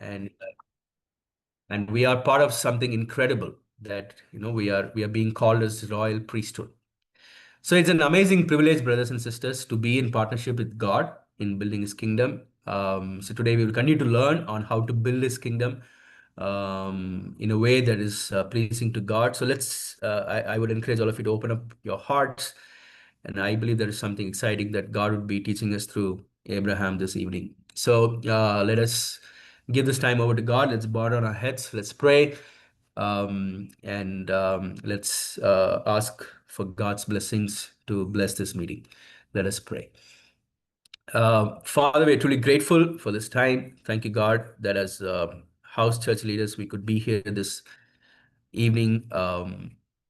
and we are part of something incredible, that we are being called as royal priesthood. So it's an amazing privilege, brothers and sisters, to be in partnership with God in building His kingdom. So today we will continue to learn on how to build His kingdom in a way that is pleasing to God. So I would encourage all of you to open up your hearts. And I believe there is something exciting that God would be teaching us through Abraham this evening. So let us give this time over to God. Let's bow down our heads. Let's pray. And let's ask for God's blessings to bless this meeting. Let us pray. Father, we're truly grateful for this time. Thank you, God, that as house church leaders, we could be here this evening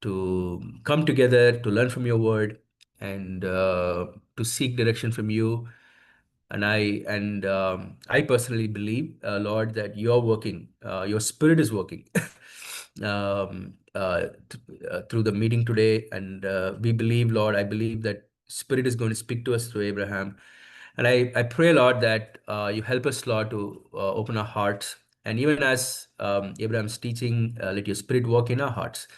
to come together to learn from your word and to seek direction from you. And I personally believe, Lord, that you're working, your spirit is working through the meeting today. And we believe, Lord, I believe that spirit is going to speak to us through Abraham. And I pray, Lord, that you help us, Lord, to open our hearts. And even as Abraham's teaching, let your spirit work in our hearts,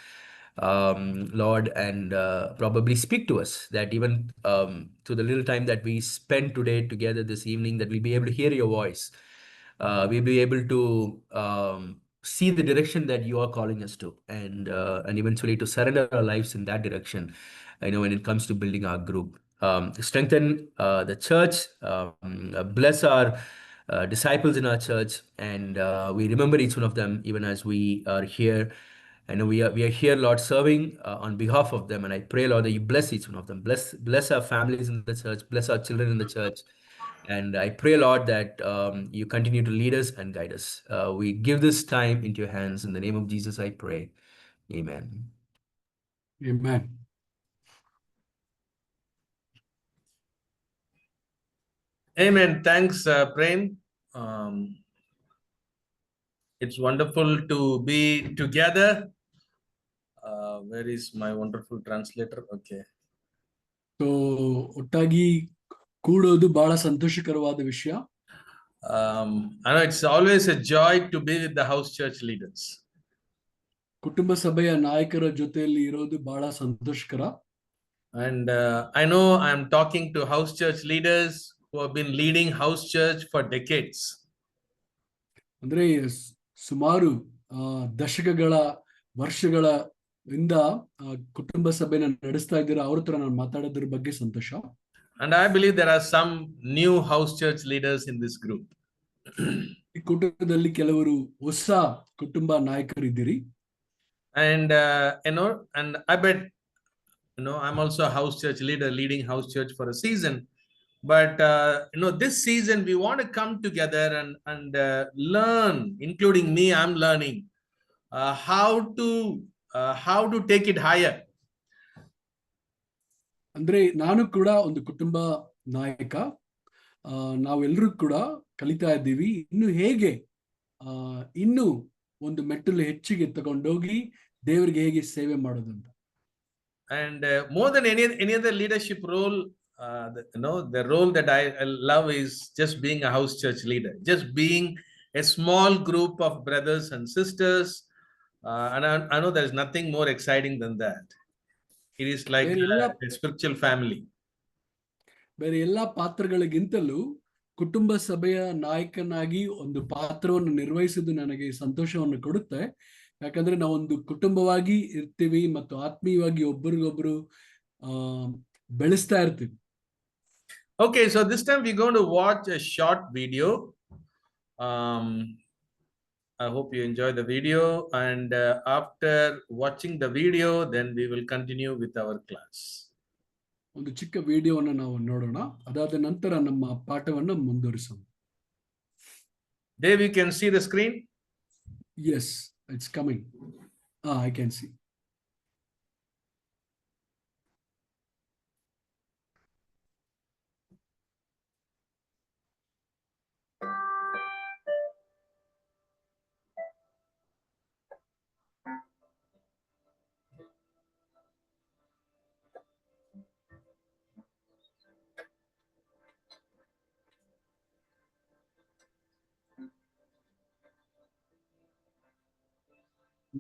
Lord, and probably speak to us, that even through the little time that we spend today together this evening, that we'll be able to hear your voice. We'll be able to see the direction that you are calling us to, and eventually to surrender our lives in that direction. I know when it comes to building our group, strengthen the church, bless our disciples in our church, and we remember each one of them even as we are here. I know we are here, Lord, serving on behalf of them, and I pray, Lord, that you bless each one of them. Bless our families in the church, bless our children in the church, and I pray, Lord, that you continue to lead us and guide us. We give this time into your hands. In the name of Jesus, I pray. Amen. Amen. Amen. Thanks, Prem. It's wonderful to be together. Where is my wonderful translator? Okay. So ಒಟ್ಟಾಗಿ ಕೂಡೋದು ಬಹಳ ಸಂತೋಷಕರವಾದ ವಿಷಯ. I know it's always a joy to be with the house church leaders. ಕುಟುಂಬ ಸಭೆಯ ನಾಯಕರ ಜೊತೆಯಲ್ಲಿ ಇರೋದು ಬಹಳ ಸಂತೋಷಕರ. And I know I'm talking to house church leaders who have been leading house church for decades. ಅಂದ್ರೆ ಸುಮಾರು ದಶಕಗಳ ವರ್ಷಗಳ ಇಂದ ಕುಟುಂಬ ಸಭೆನ ನಡೆಸ್ತಾ ಇದ್ದೀರಾ, ಅವ್ರ ಹತ್ರ ನಾನು ಮಾತಾಡೋದ್ರ ಬಗ್ಗೆ ಸಂತೋಷ. And I believe there are some new house church leaders in this group. ಈ ಕುಟುಂಬದಲ್ಲಿ ಕೆಲವರು ಹೊಸ ಕುಟುಂಬ ನಾಯಕರಿದ್ದೀರಿ. And and I bet I'm also a house church leader leading house church for a season. But this season we want to come together and learn, including me. I'm learning how to take it higher. ಅಂದ್ರೆ ನಾನು ಕೂಡ ಒಂದು ಕುಟುಂಬ ನಾಯಕ. ನಾವೆಲ್ಲರೂ ಕೂಡ ಕಲಿತಾ ಇದ್ದೀವಿ ಇನ್ನು ಹೇಗೆ ಇನ್ನು ಒಂದು ಮೆಟ್ಟಲು ಹೆಚ್ಚಿಗೆ ತಗೊಂಡೋಗಿ ದೇವರಿಗೆ ಹೇಗೆ ಸೇವೆ ಮಾಡೋದು ಅಂತ. And more than any other leadership role, the role that I love is just being a house church leader, just being a small group of brothers and sisters, and I know there's nothing more exciting than that. It is like a spiritual family. ಬೇರೆ ಎಲ್ಲಾ ಪಾತ್ರಗಳಿಗಿಂತಲೂ ಕುಟುಂಬ ಸಭೆಯ ನಾಯಕನಾಗಿ ಒಂದು ಪಾತ್ರವನ್ನು ನಿರ್ವಹಿಸುವುದು ನನಗೆ ಸಂತೋಷವನ್ನು ಕೊಡುತ್ತೆ. ಯಾಕಂದ್ರೆ ನಾವೊಂದು ಕುಟುಂಬವಾಗಿ ಇರ್ತೀವಿ ಮತ್ತು ಆತ್ಮೀಯವಾಗಿ ಒಬ್ಬರಿಗೊಬ್ರು ಬೆಳೆಸ್ತಾ ಇರ್ತೀವಿ. Okay, so this time we're going to watch a short video. I hope you enjoy the video, and after watching the video, then we will continue with our class. ಒಂದು ಚಿಕ್ಕ ವಿಡಿಯೋವನ್ನು ನಾವು ನೋಡೋಣ, ಅದಾದ ನಂತರ ನಮ್ಮ ಪಾಠವನ್ನು ಮುಂದುವರಿಸೋಣ. Dave, you can see the screen? Yes, it's coming. I can see.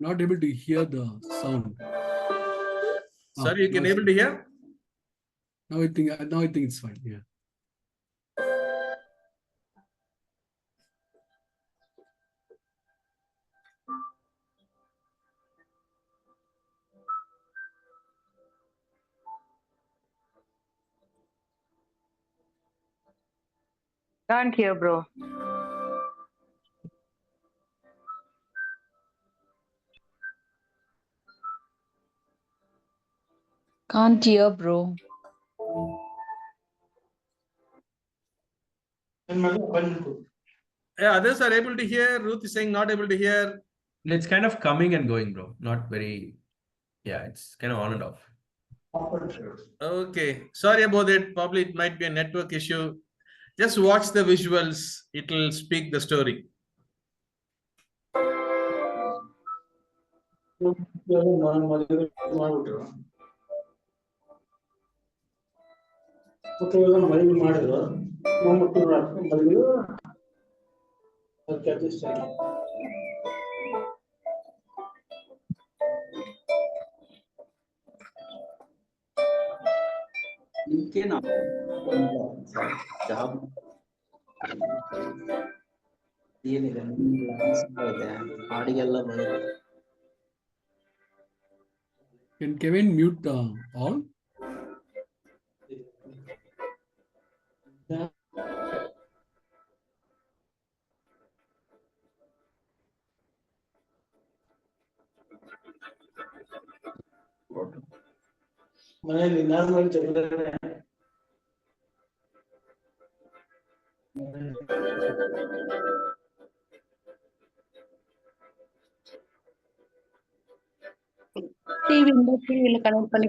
not able to hear the sound. Sorry, you can now it's able to hear? Now I think it's fine. Yeah. Can't hear, bro. Can't hear, bro. Yeah, others are able to hear. Ruth is saying not able to hear. It's kind of coming and going, bro. Not very, yeah, it's kind of on and off. Okay, sorry about it. Probably it might be a network issue. Just watch the visuals. It will speak the story. Job ಏನಿದೆ ಇದೆ ಹಾಡಿಗೆಲ್ಲ ಬರುತ್ತೆ. Can Kevin mute all? ಮನೆಯಲ್ಲಿ normal ಜಗಳ டிவில connect பண்ணி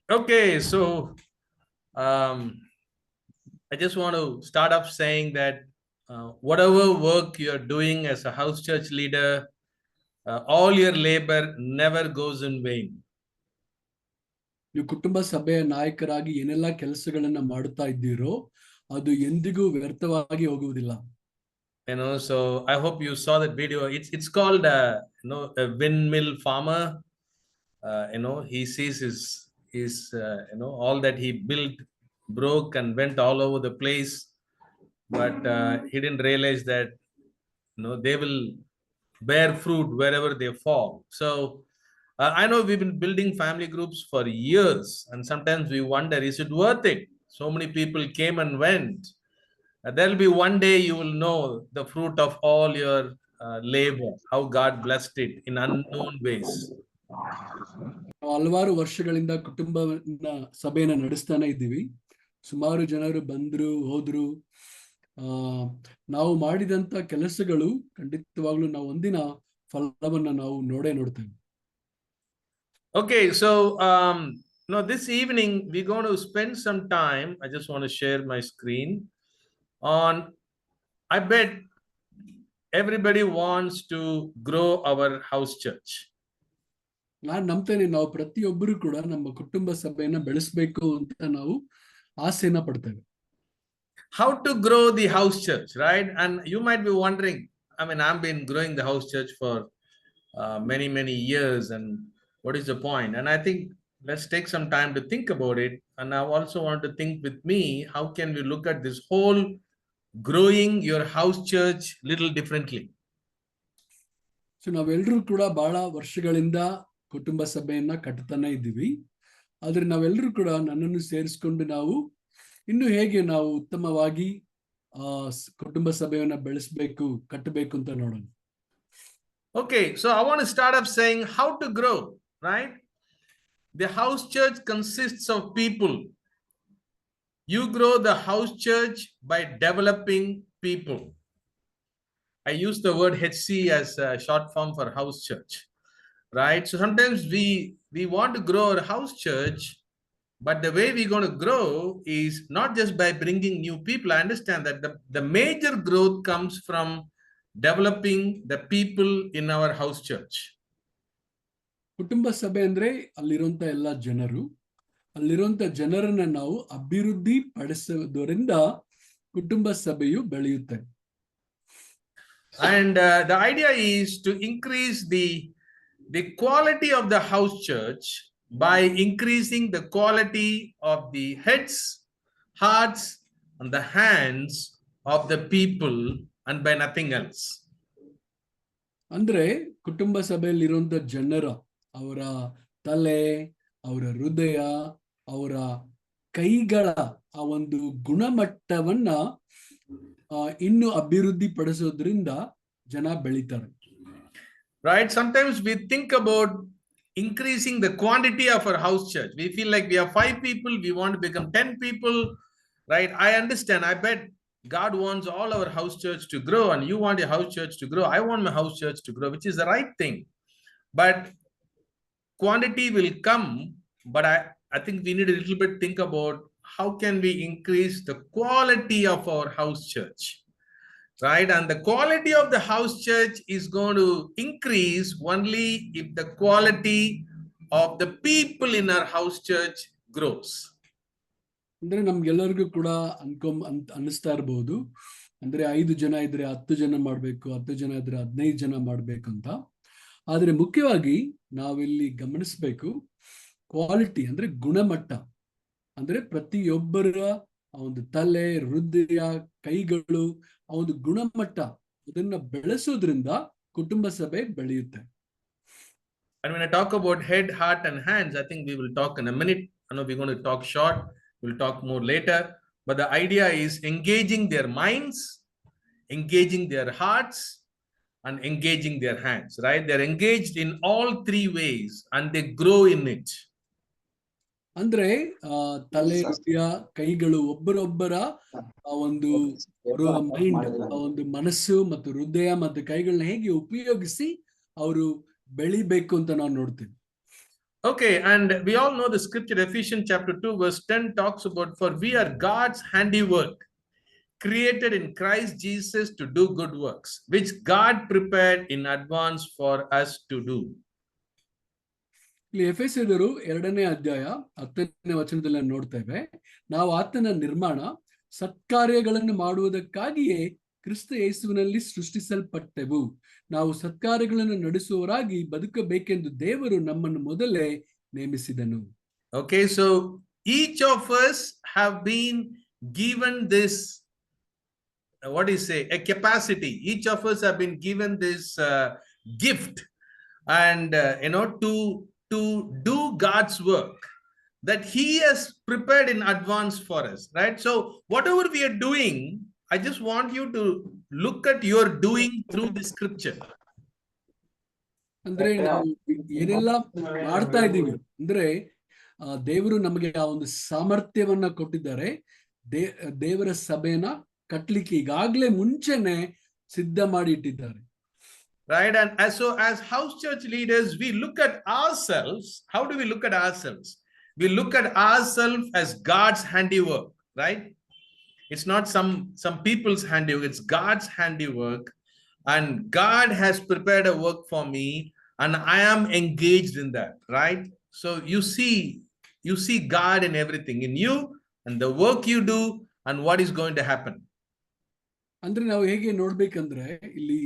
Okay, so I just want to start off saying that whatever work you're doing as a house church leader, all your labor never goes in vain. ನೀವು ಕುಟುಂಬ ಸಭೆಯ ನಾಯಕರಾಗಿ ಏನೆಲ್ಲ ಕೆಲಸಗಳನ್ನ ಮಾಡುತ್ತಾ ಇದ್ದೀರೋ ಅದು ಎಂದಿಗೂ ವ್ಯರ್ಥವಾಗಿ ಹೋಗುವುದಿಲ್ಲ. So I hope you saw that video. It's called a windmill farmer. He sees his all that he built broke and went all over the place, but he didn't realize that they will bear fruit wherever they fall. So I know we've been building family groups for years, and sometimes we wonder, is it worth it? So many people came and went. There'll be one day you will know the fruit of all your labor, how God blessed it in unknown ways. ನಾವು ಹಲವಾರು ವರ್ಷಗಳಿಂದ ಕುಟುಂಬವನ್ನ ಸಭೆಯನ್ನ ನಡೆಸ್ತಾನೆ ಇದ್ದೀವಿ. ಸುಮಾರು ಜನರು ಬಂದ್ರು ಹೋದ್ರು. ನಾವು ಮಾಡಿದಂತ ಕೆಲಸಗಳು ಖಂಡಿತವಾಗ್ಲೂ ನಾವು ಒಂದಿನ ಫಲವನ್ನ ನಾವು ನೋಡ್ತೇವೆ. Okay, so this evening we're going to spend some time. I just want to share my screen on. I bet everybody wants to grow our house church. ನಾನು ನಂಬ್ತೇನೆ ನಾವು ಪ್ರತಿಯೊಬ್ಬರು ಕೂಡ ನಮ್ಮ ಕುಟುಂಬ ಸಭೆಯನ್ನ ಬೆಳೆಸಬೇಕು ಅಂತ ನಾವು ಆಸೆಯನ್ನ ಪಡ್ತೇವೆ. How to grow the house church, right? And you might be wondering, I mean, I've been growing the house church for many years, and what is the point? And I think let's take some time to think about it. And I also want to think with me, how can we look at this whole growing your house church little differently? So ನಾವೆಲ್ಲರೂ ಕೂಡ ಬಹಳ ವರ್ಷಗಳಿಂದ ಕುಟುಂಬ ಸಭೆಯನ್ನ ಕಟ್ತಾನೆ ಇದ್ದೀವಿ. ಆದ್ರೆ ನಾವೆಲ್ಲರೂ ಕೂಡ ನನ್ನನ್ನು ಸೇರಿಸ್ಕೊಂಡು ನಾವು ಇನ್ನು ಹೇಗೆ ನಾವು ಉತ್ತಮವಾಗಿ ಕುಟುಂಬ ಸಭೆಯನ್ನ ಬೆಳೆಸಬೇಕು, ಕಟ್ಟಬೇಕು ಅಂತ ನೋಡೋಣ. Okay, so I want to start off saying how to grow, right? The house church consists of people. You grow the house church by developing people. I use the word HC as a short form for house church, right? So sometimes we want to grow our house church, but the way we're going to grow is not just by bringing new people. I understand that the major growth comes from developing the people in our house church. ಕುಟುಂಬ ಸಭೆ ಅಂದ್ರೆ ಅಲ್ಲಿರುವಂತ ಎಲ್ಲ ಜನರು, ಅಲ್ಲಿರುವಂತ ಜನರನ್ನ ನಾವು ಅಭಿವೃದ್ಧಿ ಪಡಿಸೋದ್ರಿಂದ ಕುಟುಂಬ ಸಭೆಯು ಬೆಳೆಯುತ್ತೆ. And the idea is to increase the quality of the house church by increasing the quality of the heads, hearts, and the hands of the people, and by nothing else. ಅಂದ್ರೆ ಕುಟುಂಬ ಸಭೆಯಲ್ಲಿರುವಂತ ಜನರ ಅವರ ತಲೆ, ಅವರ ಹೃದಯ, ಅವರ ಕೈಗಳ ಆ ಒಂದು ಗುಣಮಟ್ಟವನ್ನ ಇನ್ನು ಅಭಿವೃದ್ಧಿ ಪಡಿಸೋದ್ರಿಂದ ಜನ ಬೆಳೀತಾರೆ. Right? Sometimes we think about increasing the quantity of our house church. We feel like we have 5 people, we want to become 10 people, right? I understand. I bet God wants all our house church to grow, and you want your house church to grow. I want my house church to grow, which is the right thing. But quantity will come, but I think we need a little bit think about how can we increase the quality of our house church, right? And the quality of the house church is going to increase only if the quality of the people in our house church grows. ಅಂದ್ರೆ ನಮ್ಗೆಲ್ಲರಿಗೂ ಕೂಡ ಅನಿಸ್ತಾ ಇರಬಹುದು, ಅಂದ್ರೆ 5 ಜನ ಇದ್ರೆ 10 ಜನ ಮಾಡ್ಬೇಕು, 10 ಜನ ಇದ್ರೆ 15 ಜನ ಮಾಡ್ಬೇಕು ಅಂತ. ಆದ್ರೆ ಮುಖ್ಯವಾಗಿ ನಾವಿಲ್ಲಿ ಗಮನಿಸ್ಬೇಕು ಕ್ವಾಲಿಟಿ ಅಂದ್ರೆ ಗುಣಮಟ್ಟ. ಅಂದ್ರೆ ಪ್ರತಿಯೊಬ್ಬರ ಒಂದು ತಲೆ, ಹೃದಯ, ಕೈಗಳು ಆ ಒಂದು ಗುಣಮಟ್ಟ ಅದನ್ನ ಬೆಳೆಸೋದ್ರಿಂದ ಕುಟುಂಬ ಸಭೆ ಬೆಳೆಯುತ್ತೆ. And when I talk about head, heart, and hands, I think we will talk in a minute. I know we're going to talk short. We'll talk more later. But the idea is engaging their minds, engaging their hearts, and engaging their hands, right? They're engaged in all 3 ways and they grow in it. ಅಂದ್ರೆ ತಲೆ, ಹೃದಯ, ಕೈಗಳು ಒಬ್ಬರೊಬ್ಬರ ಒಂದು mind, ಒಂದು ಮನಸ್ಸು ಮತ್ತು ಹೃದಯ ಮತ್ತು ಕೈಗಳನ್ನ ಹೇಗೆ ಉಪಯೋಗಿಸಿ ಅವರು ಬೆಳಿಬೇಕು ಅಂತ ನಾವು ನೋಡ್ತೀವಿ. Okay, and we all know the scripture, Ephesians chapter 2 verse 10 talks about, for we are God's handiwork, created in Christ Jesus to do good works, which God prepared in advance for us to do. ಇಲ್ಲಿ ಎಫೆಸದವರು 2ನೇ ಅಧ್ಯಾಯ 10ನೇ ವಚನದಲ್ಲಿ ನೋಡ್ತೇವೆ, ನಾವು ಆತನ ನಿರ್ಮಾಣ ಸತ್ಕಾರ್ಯಗಳನ್ನು ಮಾಡುವುದಕ್ಕಾಗಿಯೇ ಕ್ರಿಸ್ತ ಯೇಸುವಿನಲ್ಲಿ ಸೃಷ್ಟಿಸಲ್ಪಟ್ಟೆವು, ನಾವು ಸತ್ಕಾರ್ಯಗಳನ್ನು ನಡೆಸುವವರಾಗಿ ಬದುಕಬೇಕೆಂದು ದೇವರು ನಮ್ಮನ್ನು ಮೊದಲೇ ನೇಮಿಸಿದನು. Okay, so each of us have been given this, what do you say, a capacity. Each of us have been given this gift, and to do God's work that He has prepared in advance for us, right? So whatever we are doing, I just want you to look at your doing through the scripture. ಅಂದ್ರೆ ನಾವು ಏನೆಲ್ಲ ಮಾಡ್ತಾ ಇದ್ದೀವಿ ಅಂದ್ರೆ ದೇವರು ನಮಗೆ ಆ ಒಂದು ಸಾಮರ್ಥ್ಯವನ್ನ ಕೊಟ್ಟಿದ್ದಾರೆ. ದೇವರ ಸಭೆಯನ್ನ ಕಟ್ಲಿಕ್ಕೆ ಈಗಾಗ್ಲೇ ಮುಂಚೆನೆ ಸಿದ್ಧ ಮಾಡಿ ಇಟ್ಟಿದ್ದಾರೆ. Right, and as house church leaders, we look at ourselves. How do we look at ourselves? We look at ourselves as God's handiwork, right? It's not some people's handiwork, it's God's handiwork, and God has prepared a work for me, and I am engaged in that, right? So you see God in everything, in you and the work you do and what is going to happen. ಅಂದ್ರೆ ನಾವು ಹೇಗೆ ನೋಡ್ಬೇಕಂದ್ರೆ ಇಲ್ಲಿ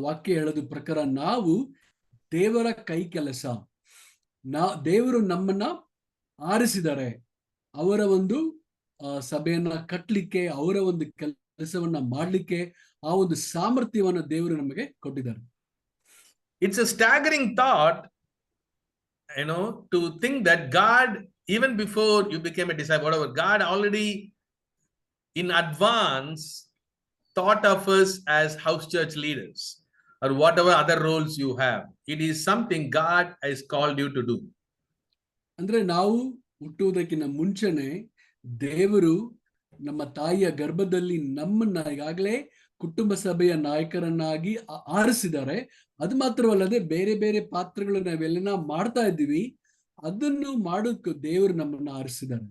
ವಾಕ್ಯ ಹೇಳೋದು ಪ್ರಕಾರ ನಾವು ದೇವರ ಕೈ ಕೆಲಸ, ದೇವರು ನಮ್ಮನ್ನ ಆರಿಸಿದ್ದಾರೆ, ಅವರ ಒಂದು ಸಭೆಯನ್ನ ಕಟ್ಟಲಿಕ್ಕೆ, ಅವರ ಒಂದು ಕೆಲಸವನ್ನ ಮಾಡ್ಲಿಕ್ಕೆ ಆ ಒಂದು ಸಾಮರ್ಥ್ಯವನ್ನ ದೇವರು ನಮಗೆ ಕೊಟ್ಟಿದ್ದಾರೆ. It's a staggering thought, to think that God, even before you became a disciple, whatever, God already in advance thought of us as house church leaders or whatever other roles you have. It is something God has called you to do. ಅಂದ್ರೆ ನಾವು ಹುಟ್ಟುವುದಕ್ಕಿಂತ ಮುಂಚೆನೆ ದೇವರು ನಮ್ಮ ತಾಯಿಯ ಗರ್ಭದಲ್ಲಿ ನಮ್ಮನ್ನ ಈಗಾಗಲೇ ಕುಟುಂಬ ಸಭೆಯ ನಾಯಕರನ್ನಾಗಿ ಆರಿಸಿದ್ದಾರೆ. ಅದು ಮಾತ್ರವಲ್ಲದೆ ಬೇರೆ ಬೇರೆ ಪಾತ್ರಗಳು ನಾವೆಲ್ಲ ಮಾಡ್ತಾ ಇದ್ದೀವಿ, ಅದನ್ನು ಮಾಡೋಕೆ ದೇವರು ನಮ್ಮನ್ನ ಆರಿಸಿದ್ದಾರೆ.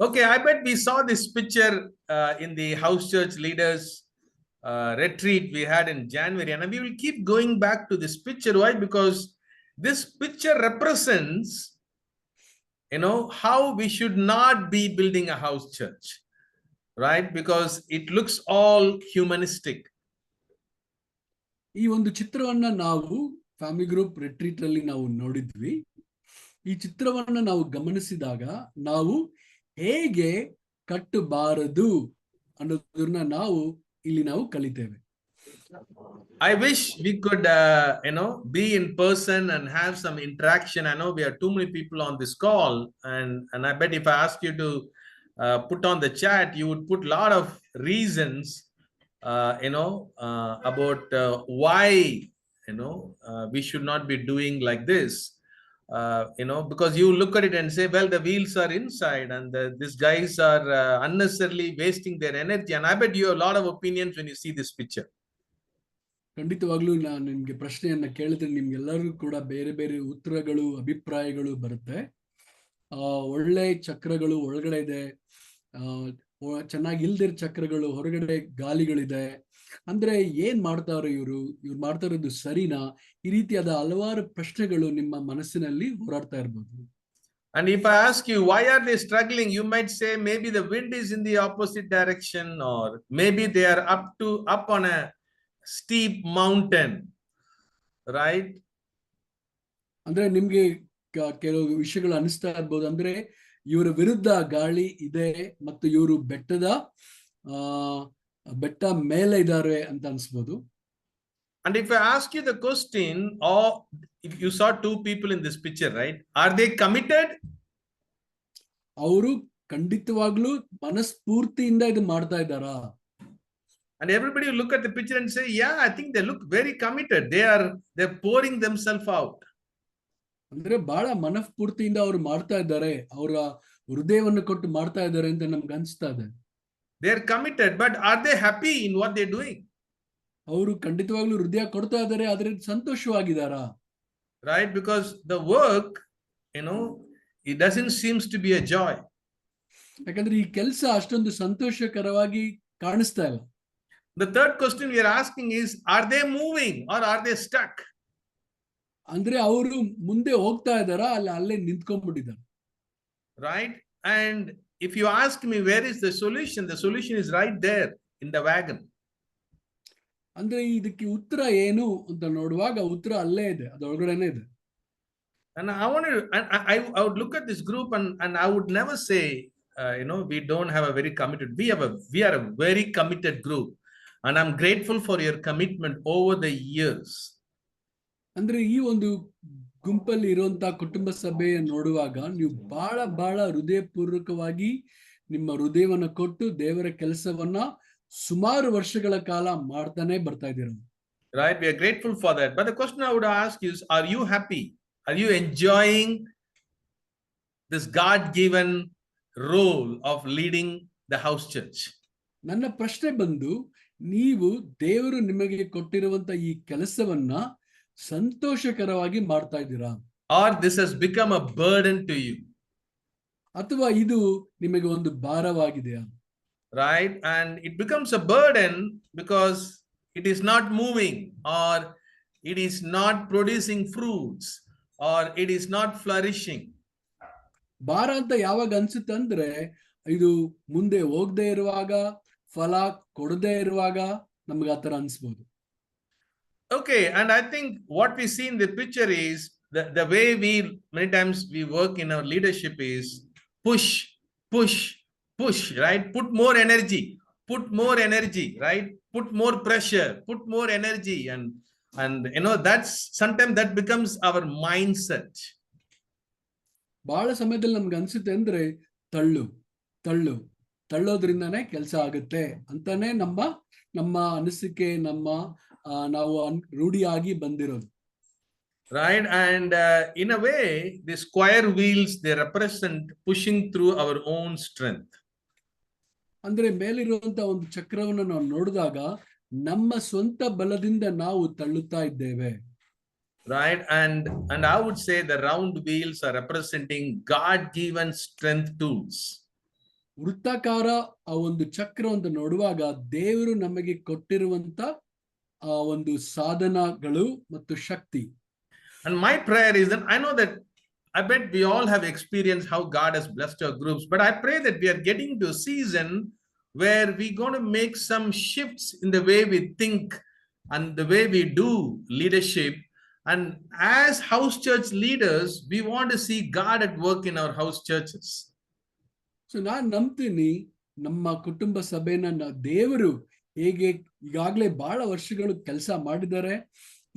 Okay, I bet we saw this picture in the house church leaders retreat we had in January, and we will keep going back to this picture. Why? Because this picture represents, how we should not be building a house church, right? Because it looks all humanistic. ಈ ಒಂದು ಚಿತ್ರವನ್ನ ನಾವು family group retreat ಅಲ್ಲಿ ನಾವು ನೋಡಿದ್ವಿ. ಈ ಚಿತ್ರವನ್ನ ನಾವು ಗಮನಿಸಿದಾಗ ನಾವು ಹೇಗೆ ಕಟ್ಟಬಾರದು ಅನ್ನೋದನ್ನ ನಾವು ಇಲ್ಲಿ ನಾವು ಕಲಿತೇವೆ. I wish we could, be in person and have some interaction. I know we are too many people on this call, and I bet if I ask you to put on the chat, you would put a lot of reasons, about why, we should not be doing like this. Because you look at it and say, well, the wheels are inside and these guys are unnecessarily wasting their energy. And I bet you have a lot of opinions when you see this picture. ಖಂಡಿತವಾಗ್ಲೂ ನಾನು ನಿಮ್ಗೆ ಪ್ರಶ್ನೆಯನ್ನ ಕೇಳಿದ್ರೆ ನಿಮ್ಗೆಲ್ಲರಿಗೂ ಕೂಡ ಬೇರೆ ಬೇರೆ ಉತ್ತರಗಳು, ಅಭಿಪ್ರಾಯಗಳು ಬರುತ್ತೆ. ಒಳ್ಳೆ ಚಕ್ರಗಳು ಒಳಗಡೆ ಇದೆ, ಚೆನ್ನಾಗಿ ಇಲ್ದಿರ ಚಕ್ರಗಳು ಹೊರಗಡೆ ಗಾಲಿಗಳಿದೆ. ಅಂದ್ರೆ ಏನ್ ಮಾಡ್ತಾರೋ ಇವ್ರು ಮಾಡ್ತಾ ಇರೋದು ಸರಿನಾ? ಈ ರೀತಿಯಾದ ಹಲವಾರು ಪ್ರಶ್ನೆಗಳು ನಿಮ್ಮ ಮನಸ್ಸಿನಲ್ಲಿ ಹೋರಾಡ್ತಾ ಇರ್ಬೋದು. And if I ask you, why are they struggling? You might say, maybe the wind is in the opposite direction, or maybe they are up on a steep mountain, right? ಅಂದ್ರೆ ನಿಮ್ಗೆ ಕೆಲವು ವಿಷಯಗಳು ಅನಿಸ್ತಾ ಇರ್ಬೋದು. ಅಂದ್ರೆ ಇವರ ವಿರುದ್ಧ ಗಾಳಿ ಇದೆ ಮತ್ತು ಇವರು ಬೆಟ್ಟ ಮೇಲೆ ಇದ್ದಾರೆ ಅಂತ ಅನ್ಸ್ಬೋದು. And if I ask you the question, or if you saw two people in this picture, right? Are they committed? ಅವರು ಖಂಡಿತವಾಗ್ಲೂ ಮನಸ್ಫೂರ್ತಿಯಿಂದ ಇದು ಮಾಡ್ತಾ ಇದ್ದಾರಾ? And everybody will look at the picture and say, yeah, I think they look very committed. They're pouring themselves out. ಅಂದ್ರೆ ಬಹಳ ಮನಸ್ಫೂರ್ತಿಯಿಂದ ಅವ್ರು ಮಾಡ್ತಾ ಇದ್ದಾರೆ, ಅವರ ಹೃದಯವನ್ನು ಕೊಟ್ಟು ಮಾಡ್ತಾ ಇದ್ದಾರೆ ಅಂತ ನಮ್ಗೆ ಅನ್ಸ್ತಾ ಇದೆ. They're committed, but are they happy in what they're doing? ಅವರು ಖಂಡಿತವಾಗ್ಲೂ ಹೃದಯ ಕೊಡ್ತಾ ಇದ್ದಾರೆ, ಆದ್ರೆ ಸಂತೋಷವಾಗಿದ್ದಾರಾ? Right, because the work, it doesn't seems to be a joy. ಯಾಕಂದ್ರೆ ಈ ಕೆಲಸ ಅಷ್ಟೊಂದು ಸಂತೋಷಕರವಾಗಿ ಕಾಣಿಸ್ತಾ ಇಲ್ಲ. The third question we are asking is, are they moving or are they stuck? ಅಂದ್ರೆ ಅವರು ಮುಂದೆ ಹೋಗ್ತಾ ಇದ್ದಾರಾ, ಅಲ್ಲೇ ನಿಂತ್ಕೊಂಡ್ಬಿಟ್ಟಿದ್ದಾರೆ? Right, and if you ask me where is the solution is right there in the wagon. ಅಂದ್ರೆ ಇದಕ್ಕೆ ಉತ್ತರ ಏನು ಅಂತ ನೋಡುವಾಗ ಉತ್ತರ ಅಲ್ಲೇ ಇದೆ, ಅದೊಳಗಡೆನೆ ಇದೆ. And I would look at this group and I would never say, we don't have a very committed. We are a very committed group, and I'm grateful for your commitment over the years. ಅಂದ್ರೆ ಈ ಒಂದು ಗುಂಪಲ್ಲಿ ಇರುವಂತ ಕುಟುಂಬ ಸಭೆಯ ನೋಡುವಾಗ ನೀವು ಬಹಳ ಹೃದಯಪೂರ್ವಕವಾಗಿ ನಿಮ್ಮ ಹೃದಯವನ್ನ ಕೊಟ್ಟು ದೇವರ ಕೆಲಸವನ್ನ ಸುಮಾರು ವರ್ಷಗಳ ಕಾಲ ಮಾಡ್ತಾನೆ ಬರ್ತಾ ಇದ್ದೀರಾ. Right? We are grateful for that. But the question I would ask is, are you happy? Are you enjoying this God-given role of leading the house church? ನನ್ನ ಪ್ರಶ್ನೆ ಬಂದು, ನೀವು ದೇವರು ನಿಮಗೆ ಕೊಟ್ಟಿರುವಂತ ಈ ಕೆಲಸವನ್ನ ಸಂತೋಷಕರವಾಗಿ ಮಾಡ್ತಾ ಇದ್ದೀರಾ, Or this has become a burden to you? ಅಥವಾ ಇದು ನಿಮಗೆ ಒಂದು ಭಾರವಾಗಿದೆಯಾ? Right? And it becomes a burden because it is not moving, or it is not producing fruits, or it is not flourishing. ಭಾರ ಅಂತ ಯಾವಾಗ ಅನ್ಸುತ್ತೆ ಅಂದ್ರೆ, ಇದು ಮುಂದೆ ಹೋಗದೆ ಇರುವಾಗ, ಫಲ ಕೊಡದೇ ಇರುವಾಗ ನಮ್ಗೆ ಆತರ ಅನ್ಸ್ಬೋದು. Okay, and I think what we see in the picture is the way we many times we work in our leadership is push, push, push, right? Put more energy, right? Put more pressure, put more energy, and you know, that's sometimes that becomes our mindset. ಬಹಳ ಸಮಯದಲ್ಲಿ ನಮ್ಗೆ ಅನ್ಸುತ್ತೆ ಅಂದ್ರೆ, ತಳ್ಳೋದ್ರಿಂದಾನೇ ಕೆಲಸ ಆಗುತ್ತೆ ಅಂತಾನೆ ನಮ್ಮ ಅನಿಸಿಕೆ, ನಾವು ರೂಢಿಯಾಗಿ ಬಂದಿರೋದು. Right? And in a way, the square wheels, they represent pushing through our own strength. ಅಂದ್ರೆ ಮೇಲಿರುವಂತ ಒಂದು ಚಕ್ರವನ್ನು ನಾವು ನೋಡಿದಾಗ ನಮ್ಮ ಸ್ವಂತ ಬಲದಿಂದ ನಾವು ತಳ್ಳುತ್ತಾ ಇದ್ದೇವೆ. Right? And I would say the round wheels are representing God-given strength tools. ವೃತ್ತಾಕಾರ ಆ ಒಂದು ಚಕ್ರ ಅಂತ ನೋಡುವಾಗ ದೇವರು ನಮಗೆ ಕೊಟ್ಟಿರುವಂತ ಆ ಒಂದು ಸಾಧನಗಳು ಮತ್ತು ಶಕ್ತಿ. And my prayer is that I know that I bet we all have experienced how God has blessed our groups, but I pray that we are getting to a season where we're going to make some shifts in the way we think and the way we do leadership. And as house church leaders, we want to see God at work in our house churches. So ನಾನು ನಂಬ್ತೀನಿ, ನಮ್ಮ ಕುಟುಂಬ ಸಭೆನ ದೇವರು ಹೇಗೆ ಈಗಾಗಲೇ ಬಹಳ ವರ್ಷಗಳು ಕೆಲಸ ಮಾಡಿದ್ದಾರೆ,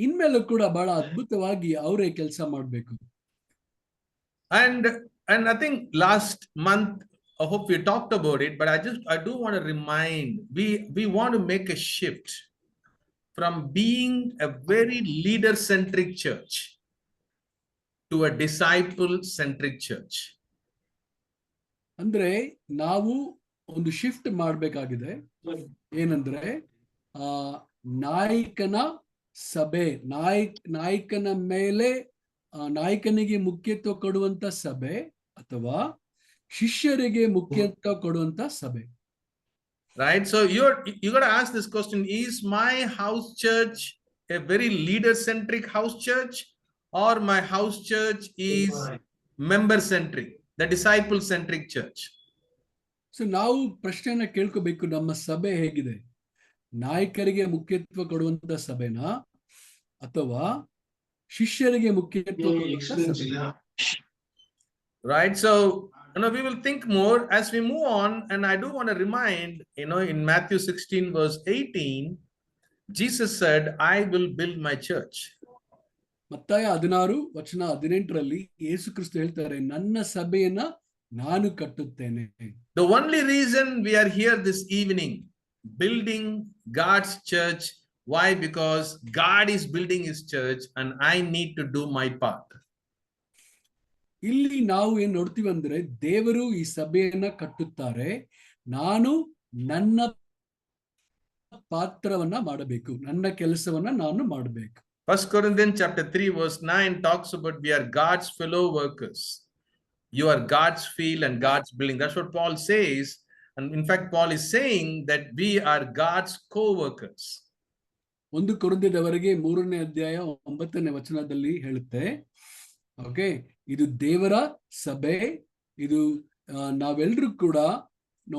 ಇನ್ಮೇಲೂ ಕೂಡ ಬಹಳ ಅದ್ಭುತವಾಗಿ ಅವರೇ ಕೆಲಸ ಮಾಡಬೇಕು. And I think last month, I hope we talked about it, but I do want to remind, we want to make a shift from being a very leader-centric church to a disciple-centric church. ಅಂದ್ರೆ ನಾವು ಒಂದು shift ಮಾಡಬೇಕಾಗಿದೆ. ಏನಂದ್ರೆ ನಾಯಕನ ಸಭೆ, ನಾಯಕನ ಮೇಲೆ ನಾಯಕನಿಗೆ ಮುಖ್ಯತ್ವ ಕೊಡುವಂತ ಸಭೆ ಅಥವಾ ಶಿಷ್ಯರಿಗೆ ಮುಖ್ಯತ್ವ ಕೊಡುವಂತ ಸಭೆ. Right? So you got to ask this question: is my house church a very leader-centric house church, or my house church is member-centric, the disciple-centric church? So ನಾವು ಪ್ರಶ್ನೆಯನ್ನ ಕೇಳ್ಕೋಬೇಕು, ನಮ್ಮ ಸಭೆ ಹೇಗಿದೆ? ನಾಯಕರಿಗೆ ಮುಖ್ಯತ್ವ ಕೊಡುವಂತ ಸಭೆನಾ ಅಥವಾ ಶಿಷ್ಯರಿಗೆ ಮುಖ್ಯತ್ವ ಕೊಡುವಂತ ಸಭೆ? Right? So we will think more as we move on. And I do want to remind, in Matthew 16 verse 18, Jesus said, I will build my church. ಮತ್ತಾಯ 16 ವಚನ 18ರಲ್ಲಿ ಯೇಸು ಕ್ರಿಸ್ತ ಹೇಳ್ತಾರೆ, ನನ್ನ ಸಭೆಯನ್ನ ನಾನು ಕಟ್ಟುತ್ತೇನೆ. The only reason we are here this evening, building God's church. Why? Because God is building his church and I need to do my part. ಇಲ್ಲಿ ನಾವು ಏನ್ ನೋಡ್ತೀವಿ ಅಂದ್ರೆ, ದೇವರು ಈ ಸಭೆಯನ್ನ ಕಟ್ಟುತ್ತಾರೆ, ನಾನು ನನ್ನ ಪಾತ್ರವನ್ನ ಮಾಡಬೇಕು, ನನ್ನ ಕೆಲಸವನ್ನ ನಾನು ಮಾಡಬೇಕು. 1 Corinthians chapter 3 verse 9 talks about we are God's fellow workers. You are God's field and God's building. That's what Paul says. And in fact, Paul is saying that we are God's co-workers. 1 ಕೊರಿಂಥದವರೆಗೆ 3ನೇ ಅಧ್ಯಾಯ 9ನೇ ವಚನದಲ್ಲಿ ಹೇಳುತ್ತೆ, okay, ಇದು ದೇವರ ಸಭೆ, ಇದು ನಾವೆಲ್ಲರೂ ಕೂಡ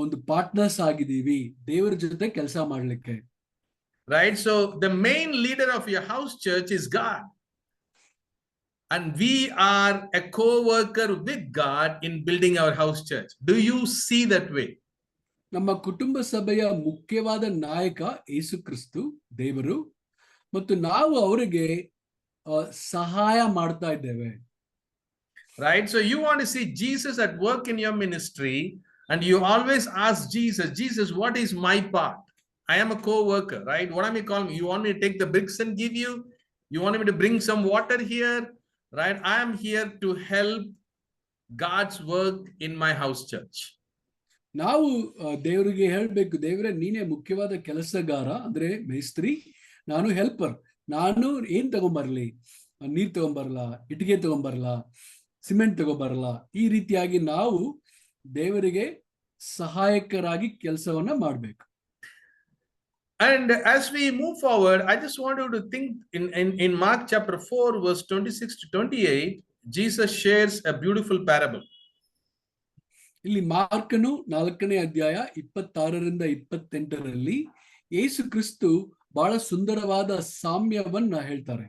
ಒಂದು ಪಾರ್ಟ್ನರ್ಸ್ ಆಗಿದ್ದೀವಿ ದೇವರ ಜೊತೆ ಕೆಲಸ ಮಾಡ್ಲಿಕ್ಕೆ. Right? So the main leader of your house church is God. And we are a co-worker with God in building our house church. Do you see that way? ನಮ್ಮ ಕುಟುಂಬ ಸಭೆಯ ಮುಖ್ಯವಾದ ನಾಯಕ ಯೇಸು ಕ್ರಿಸ್ತು ದೇವರು, ಮತ್ತು ನಾವು ಅವರಿಗೆ ಸಹಾಯ ಮಾಡ್ತಾ ಇದ್ದೇವೆ. Right? So you want to see Jesus at work in your ministry, and you always ask Jesus, what is my part? I am a co-worker, right? What am I calling me? You want me to take the bricks and give you? You want me to bring some water here, right? I am here to help God's work in my house church. ನಾವು ದೇವರಿಗೆ ಹೇಳ್ಬೇಕು, ದೇವರೇ ನೀನೇ ಮುಖ್ಯವಾದ ಕೆಲಸಗಾರ, ಅಂದ್ರೆ ಮೇಸ್ತ್ರಿ, ನಾನು ಹೆಲ್ಪರ್. ನಾನು ಏನ್ ತಗೊಂಬರ್ಲಿ? ನೀರ್ ತಗೊಂಬರಲ್ಲ, ಇಟ್ಟಿಗೆ ತಗೊಂಬರಲ್ಲ, ಸಿಮೆಂಟ್ ತಗೊಂಬರಲ್ಲ. ಈ ರೀತಿಯಾಗಿ ನಾವು ದೇವರಿಗೆ ಸಹಾಯಕರಾಗಿ ಕೆಲಸವನ್ನ ಮಾಡ್ಬೇಕು. And as we move forward, I just want you to think in Mark chapter 4, verse 26 to 28, Jesus shares a beautiful parable. ಇಲ್ಲಿ ಮಾರ್ಕನು 4ನೇ ಅಧ್ಯಾಯ 26ರಿಂದ 28ರಲ್ಲಿ ಯೇಸು ಕ್ರಿಸ್ತು ಬಹಳ ಸುಂದರವಾದ ಸಾಮ್ಯವನ್ನ ಹೇಳ್ತಾರೆ.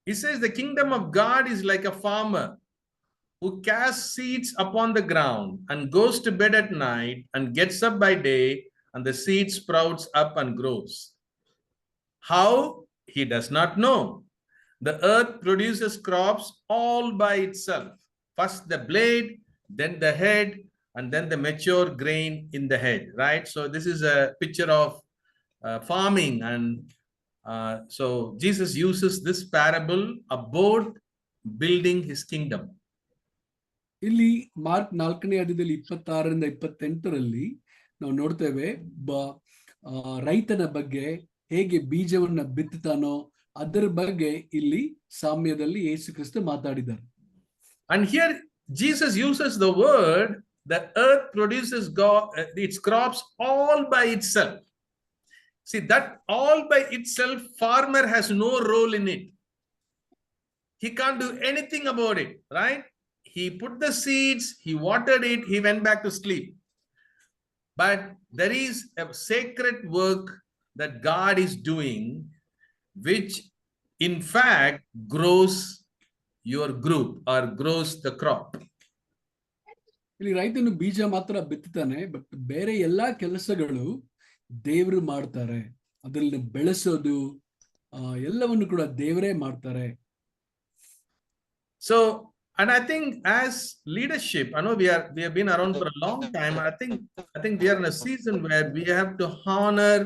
He says the kingdom of God is like a farmer who casts seeds upon the ground and goes to bed at night and gets up by day, and the seed sprouts up and grows. How? He does not know. The earth produces crops all by itself. First the blade, then the head, and then the mature grain in the head, right? So this is a picture of farming, and so Jesus uses this parable about building his kingdom. ಇಲ್ಲಿ mark 4ನೇ ಅಧ್ಯಾಯದಲ್ಲಿ 26ರಿಂದ 28ರಲ್ಲಿ ನಾವು ನೋಡ್ತೇವೆ ರೈತನ ಬಗ್ಗೆ, ಹೇಗೆ ಬೀಜವನ್ನ ಬಿತ್ತುತ್ತಾನೋ ಅದರ ಬಗ್ಗೆ ಇಲ್ಲಿ ಸಾಮ್ಯದಲ್ಲಿ ಯೇಸು ಕ್ರಿಸ್ತ ಮಾತಾಡಿದ್ದಾರೆ. And here Jesus uses the word, the earth produces its crops all by itself. See, that all by itself, farmer has no role in it. He can't do anything about it, right? He put the seeds, he watered it, he went back to sleep. But there is a sacred work that God is doing, which in fact grows your group or grows the crop. ಇಲ್ಲಿ ರೈತನು ಬೀಜ ಮಾತ್ರ ಬಿತ್ತುತ್ತಾನೆ, but ಬೇರೆ ಎಲ್ಲಾ ಕೆಲಸಗಳು ದೇವರು ಮಾಡ್ತಾರೆ. ಅದರಲ್ಲಿ ಬೆಳೆಸೋದು ಎಲ್ಲವನ್ನು ಕೂಡ ದೇವರೇ ಮಾಡ್ತಾರೆ. So, and I think as leadership, I know we have been around for a long time. I think we are in a season where we have to honor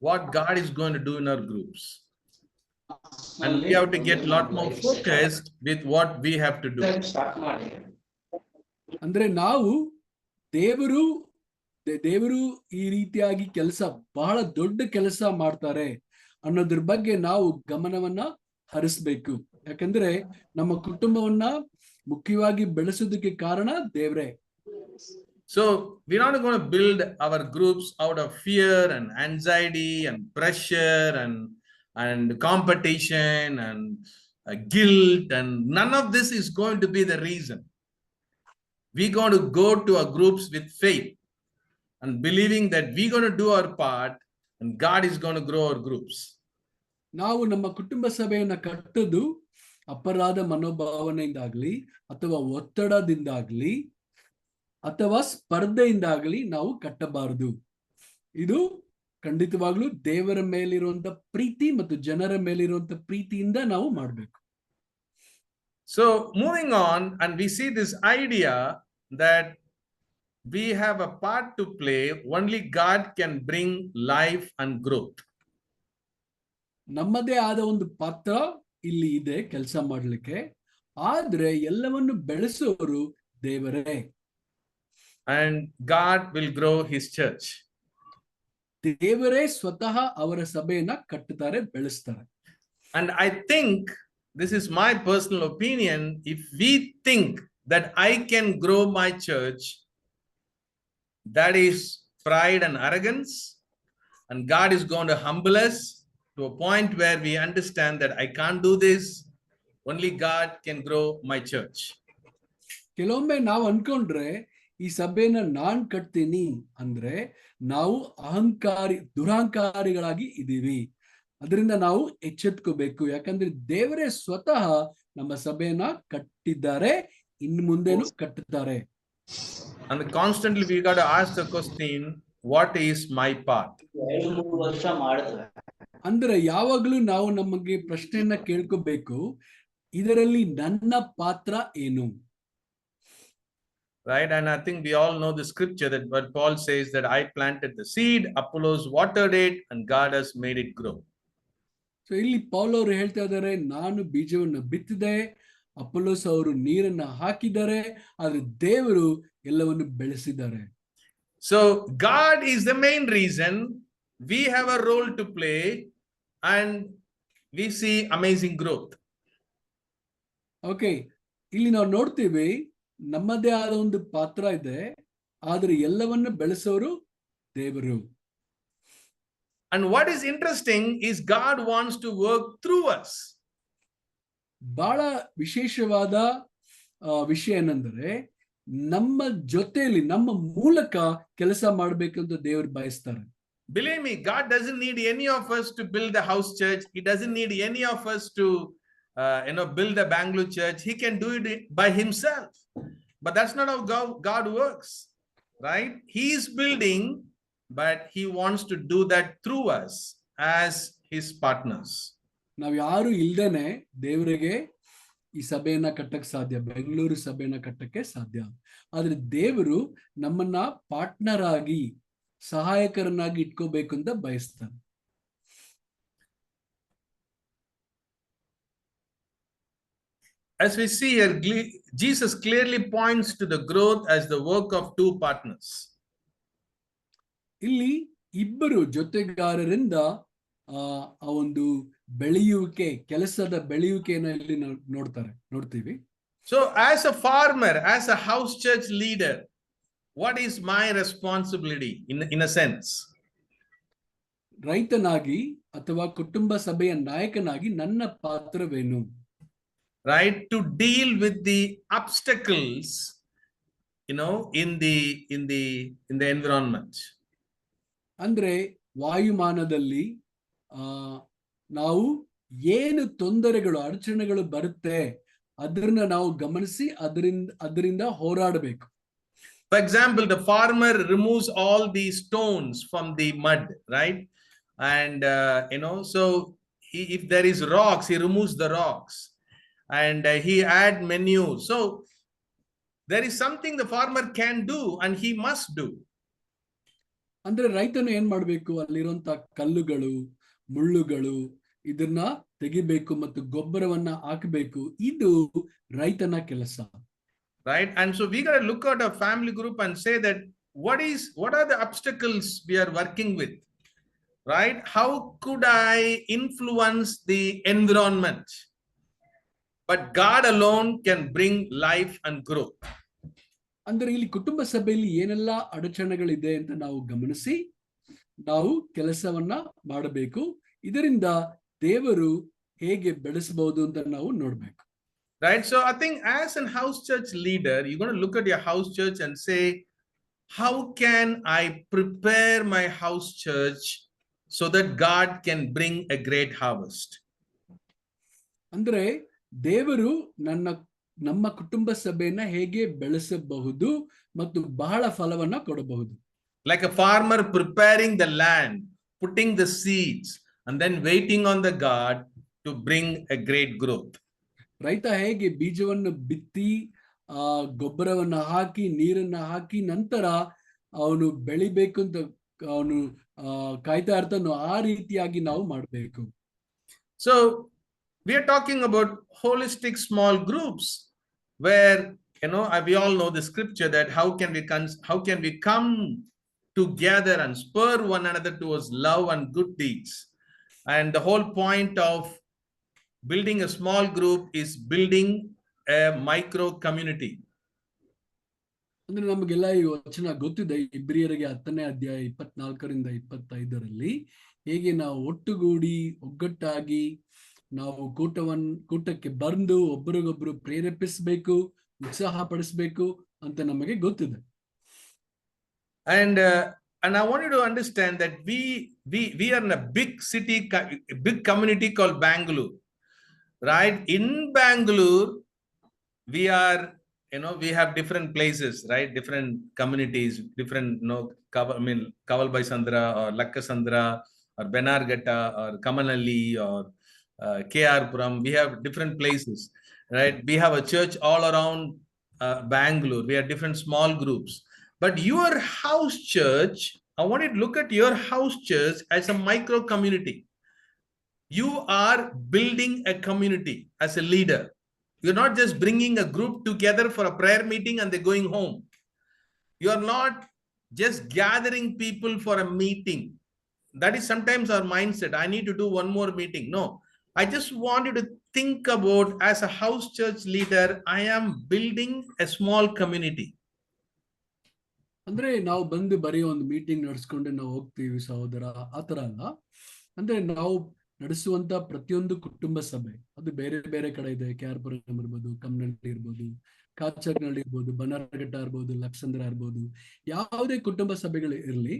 what God is going to do in our groups, and we have to get a lot more focused with what we have to do. ಅಂದ್ರೆ ನಾವು ದೇವರು ಈ ರೀತಿಯಾಗಿ ಕೆಲಸ, ಬಹಳ ದೊಡ್ಡ ಕೆಲಸ ಮಾಡ್ತಾರೆ ಅನ್ನೋದ್ರ ಬಗ್ಗೆ ನಾವು ಗಮನವನ್ನ ಹರಿಸ್ಬೇಕು. ಯಾಕಂದ್ರೆ ನಮ್ಮ ಕುಟುಂಬವನ್ನ ಮುಖ್ಯವಾಗಿ ಬೆಳೆಸೋದಕ್ಕೆ ಕಾರಣ ದೇವರೇ. So we're not going to build our groups out of fear and anxiety and pressure and competition and guilt, and none of this is going to be the reason. We're going to go to our groups with faith and believing that we're going to do our part and God is going to grow our groups. ನಾವು ನಮ್ಮ ಕುಟುಂಬ ಸಭೆಯನ್ನ ಕಟ್ಟೋದು ಅಪರಾಧ ಮನೋಭಾವನೆಯಿಂದಾಗ್ಲಿ ಅಥವಾ ಒತ್ತಡದಿಂದಾಗ್ಲಿ ಅಥವಾ ಸ್ಪರ್ಧೆಯಿಂದಾಗ್ಲಿ ನಾವು ಕಟ್ಟಬಾರದು. ಇದು ಖಂಡಿತವಾಗ್ಲೂ ದೇವರ ಮೇಲಿರುವಂತ ಪ್ರೀತಿ ಮತ್ತು ಜನರ ಮೇಲಿರುವಂತ ಪ್ರೀತಿಯಿಂದ ನಾವು ಮಾಡಬೇಕು. So moving on, and we see this idea that we have a part to play. Only God can bring life and growth. ನಮ್ಮದೇ ಆದ ಒಂದು ಪಾತ್ರ ಇಲ್ಲಿ ಇದೆ ಕೆಲಸ ಮಾಡಲಿಕ್ಕೆ, ಆದ್ರೆ ಎಲ್ಲವನ್ನು ಬೆಳೆಸೋರು ದೇವರೇ. And God will grow his church. ದೇವರೇ ಸ್ವತಃ ಅವರ ಸಭೆಯನ್ನ ಕಟ್ಟುತ್ತಾರೆ, ಬೆಳೆಸ್ತಾರೆ. And I think, this is my personal opinion, if we think that I can grow my church, that is pride and arrogance, and God is going to humble us to a point where we understand that I can't do this, only God can grow my church. ಕೆಲವೊಮ್ಮೆ ನಾವು ಅನ್ಕೊಂಡ್ರೆ ಈ ಸಭೆಯನ್ನ ನಾನ್ ಕಟ್ತೀನಿ ಅಂದ್ರೆ ನಾವು ದುರಹಂಕಾರಿಗಳಾಗಿ ಇದೀವಿ. ಅದರಿಂದ ನಾವು ಎಚ್ಚೆತ್ಕೋಬೇಕು. ಯಾಕಂದ್ರೆ ದೇವರೇ ಸ್ವತಃ ನಮ್ಮ ಸಭೆಯನ್ನ ಕಟ್ಟಿದ್ದಾರೆ, ಇನ್ನು ಮುಂದೇನು ಕಟ್ಟುತ್ತಾರೆ. And constantly we got to ask the question, what is my part? 2-3 ವರ್ಷ ಮಾಡಿದ್ವಿ. ಅಂದ್ರೆ ಯಾವಾಗ್ಲೂ ನಾವು ನಮಗೆ ಪ್ರಶ್ನೆಯನ್ನ ಕೇಳ್ಕೋಬೇಕು, ಇದರಲ್ಲಿ ನನ್ನ ಪಾತ್ರ ಏನು? right? And I think we all know the scripture that what Paul says that I planted the seed, Apollos watered it, and God has made it grow. So ಇಲ್ಲಿ ಪೌಲ್ ಅವರು ಹೇಳ್ತಾ ಇದ್ದಾರೆ, ನಾನು ಬೀಜವನ್ನು ಬಿತ್ತಿದೆ, ಅಪೊಲ್ಲೋಸ್ ಅವರು ನೀರನ್ನ ಹಾಕಿದ್ದಾರೆ, ಆದ್ರೆ ದೇವರು ಎಲ್ಲವನ್ನು ಬೆಳೆಸಿದ್ದಾರೆ. So God is the main reason. We have a role to play, and we see amazing growth. Okay, ಇಲ್ಲಿ ನಾವು ನೋಡ್ತೀವಿ ನಮ್ಮದೇ ಆದ ಒಂದು ಪಾತ್ರ ಇದೆ, ಆದ್ರೆ ಎಲ್ಲವನ್ನು ಬೆಳೆಸೋರು ದೇವರು. And what is interesting is God wants to work through us. ಬಹಳ ವಿಶೇಷವಾದ ವಿಷಯ ಏನಂದ್ರೆ, ನಮ್ಮ ಜೊತೆಯಲ್ಲಿ ನಮ್ಮ ಮೂಲಕ ಕೆಲಸ ಮಾಡ್ಬೇಕಂತ ದೇವರು ಬಯಸ್ತಾರೆ. Believe me, God doesn't need any of us to build a house church. He doesn't need any of us to build a Bangalore church. He can do it by himself. But that's not how God works, right? He is building, but he wants to do that through us as his partners. ನಾವ್ ಯಾರು ಇಲ್ದೇನೆ ದೇವರಿಗೆ ಈ ಸಭೆಯನ್ನ ಕಟ್ಟಕ್ಕೆ ಸಾಧ್ಯ, ಬೆಂಗಳೂರು ಸಭೆಯನ್ನ ಕಟ್ಟಕ್ಕೆ ಸಾಧ್ಯ. ಆದ್ರೆ ದೇವರು ನಮ್ಮನ್ನ ಪಾರ್ಟ್ನರ್ ಆಗಿ, ಸಹಾಯಕರನ್ನಾಗಿ ಇಟ್ಕೋಬೇಕು ಅಂತ ಬಯಸ್ತಾನೆ. As we see here, Jesus clearly points to the growth as the work of two partners. ಇಲ್ಲಿ ಇಬ್ಬರು ಜೊತೆಗಾರರಿಂದ ಆ ಒಂದು ಬೆಳೆಯುವಿಕೆ, ಕೆಲಸದ ಬೆಳೆಯುವಿಕೆಯನ್ನು ಇಲ್ಲಿ ನೋಡ್ತೀವಿ. So as a farmer, as a house church leader, what is my responsibility in a sense? ರೈತನಾಗಿ ಅಥವಾ ಕುಟುಂಬ ಸಭೆಯ ನಾಯಕನಾಗಿ ನನ್ನ ಪಾತ್ರವೇನು? Right, to deal with the obstacles, in the environment. ಅಂದ್ರೆ ವಾಯುಮಾನದಲ್ಲಿ ನಾವು ಏನು ತೊಂದರೆಗಳು, ಅಡಚಣೆಗಳು ಬರುತ್ತೆ ಅದನ್ನ ನಾವು ಗಮನಿಸಿ ಅದರಿಂದ ಹೋರಾಡಬೇಕು. For example, the farmer removes all the stones from the mud, right? And so if there is rocks, he removes the rocks, and he add manure. So there is something the farmer can do and he must do. ಅಂದ್ರೆ ರೈತನು ಏನ್ ಮಾಡ್ಬೇಕು, ಅಲ್ಲಿರುವಂತ ಕಲ್ಲುಗಳು, ಮುಳ್ಳುಗಳು ಇದನ್ನ ತೆಗಿಬೇಕು ಮತ್ತು ಗೊಬ್ಬರವನ್ನ ಹಾಕಬೇಕು. ಇದು ರೈತನ ಕೆಲಸ. Right? And so we got to look at a family group and say that what are the obstacles we are working with? Right? How could I influence the environment? But God alone can bring life and growth. ಅಂದ್ರೆ ಇಲ್ಲಿ ಕುಟುಂಬ ಸಭೆಯಲ್ಲಿ ಏನೆಲ್ಲ ಅಡಚಣೆಗಳಿದೆ ಅಂತ ನಾವು ಗಮನಿಸಿ ನಾವು ಕೆಲಸವನ್ನ ಮಾಡಬೇಕು. ಇದರಿಂದ ದೇವರು ಹೇಗೆ ಬೆಳೆಸಬಹುದು ಅಂತ ನಾವು ನೋಡ್ಬೇಕು. Right? So I think as a house church leader, you're going to look at your house church and say, how can I prepare my house church so that God can bring a great harvest? ಅಂದ್ರೆ ದೇವರು ನಮ್ಮ ಕುಟುಂಬ ಸಭೆಯನ್ನ ಹೇಗೆ ಬೆಳೆಸಬಹುದು ಮತ್ತು ಬಹಳ ಫಲವನ್ನ ಕೊಡಬಹುದು. Like a farmer preparing the land, putting the seeds, and then waiting on the God to bring a great growth. ರೈತ ಹೇಗೆ ಬೀಜವನ್ನು ಬಿತ್ತಿ ಗೊಬ್ಬರವನ್ನ ಹಾಕಿ ನೀರನ್ನ ಹಾಕಿ ನಂತರ ಅವನು ಬೆಳಿಬೇಕು ಅಂತ ಅವನು ಕಾಯ್ತಾ ಇರ್ತಾನೋ, ಆ ರೀತಿಯಾಗಿ ನಾವು ಮಾಡಬೇಕು. So we are talking about holistic small groups where we all know the scripture that how can we come together and spur one another towards love and good deeds. And the whole point of building a small group is building a micro community. ಅಂದ್ರೆ ನಮಗೆಲ್ಲ ಈ ವಚನ ಗೊತ್ತಿದೆ. ಇಬ್ರಿಯರಿಗೆ 10ನೇ ಅಧ್ಯಾಯ 24ರಿಂದ 25ರಲ್ಲಿ ಹೇಗೆ ನಾವು ಒಟ್ಟುಗೂಡಿ ಒಗ್ಗಟ್ಟಾಗಿ ನಾವು ಕೂಟಕ್ಕೆ ಬಂದು ಒಬ್ಬರಿಗೊಬ್ಬರು ಪ್ರೇರೇಪಿಸಬೇಕು, ಉತ್ಸಾಹ ಪಡಿಸಬೇಕು ಅಂತ ನಮಗೆ ಗೊತ್ತಿದೆ. And I want you to understand that we are in a big city, big community called Bangalore, right? In Bangalore, we are, we have different places, right? Different communities, different, Kavalbai Sandra or Lakkasandra or Benargata or Kamanalli or KR Puram. We have different places, right? We have a church all around Bangalore. We are different small groups. But your house church, I want you to look at your house church as a micro community. You are building a community as a leader. You're not just bringing a group together for a prayer meeting and they're going home. You're not just gathering people for a meeting. That is sometimes our mindset. I need to do one more meeting. No, I just want you to think about, as a house church leader, I am building a small community. ಅಂದ್ರೆ ನಾವು ಬಂದು ಬರೀ ಒಂದು meeting ನಡೆಸ್ಕೊಂಡು ನಾವು ಹೋಗ್ತೀವಿ ಸಹೋದರ, ಆತರ ಅಲ್ಲ. ಅಂದ್ರೆ ನಾವು ನಡೆಸುವಂತ ಪ್ರತಿಯೊಂದು ಕುಟುಂಬ ಸಭೆ ಅದು ಬೇರೆ ಬೇರೆ ಕಡೆ ಇದೆ. KR-ಪುರಂ ಇರ್ಬೋದು, ಕಮ್ಮನಹಳ್ಳಿ ಇರ್ಬೋದು, ಕಾಚಕ್ನಹಳ್ಳಿ ಇರ್ಬೋದು, ಬನ್ನರಘಟ್ಟ ಇರ್ಬೋದು, ಲಕ್ಷಂದ್ರ ಇರ್ಬೋದು, ಯಾವುದೇ ಕುಟುಂಬ ಸಭೆಗಳು ಇರ್ಲಿ,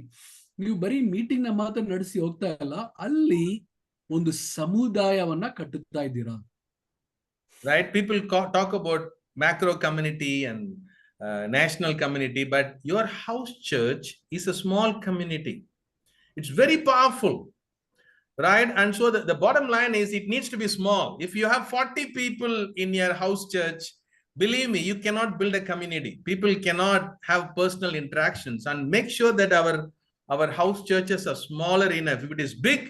ನೀವು ಬರೀ ಮೀಟಿಂಗ್ ನ ಮಾತ್ರ ನಡೆಸಿ ಹೋಗ್ತಾ ಇಲ್ಲ, ಅಲ್ಲಿ ಒಂದು ಸಮುದಾಯವನ್ನ ಕಟ್ಟುತ್ತಾ ಇದ್ದೀರಾ. Right? People talk about macro community and national community, but your house church is a small community. It's very powerful, right? And so the bottom line is, it needs to be small. If you have 40 people in your house church, believe me, you cannot build a community. People cannot have personal interactions. And make sure that our house churches are smaller enough. If it is big,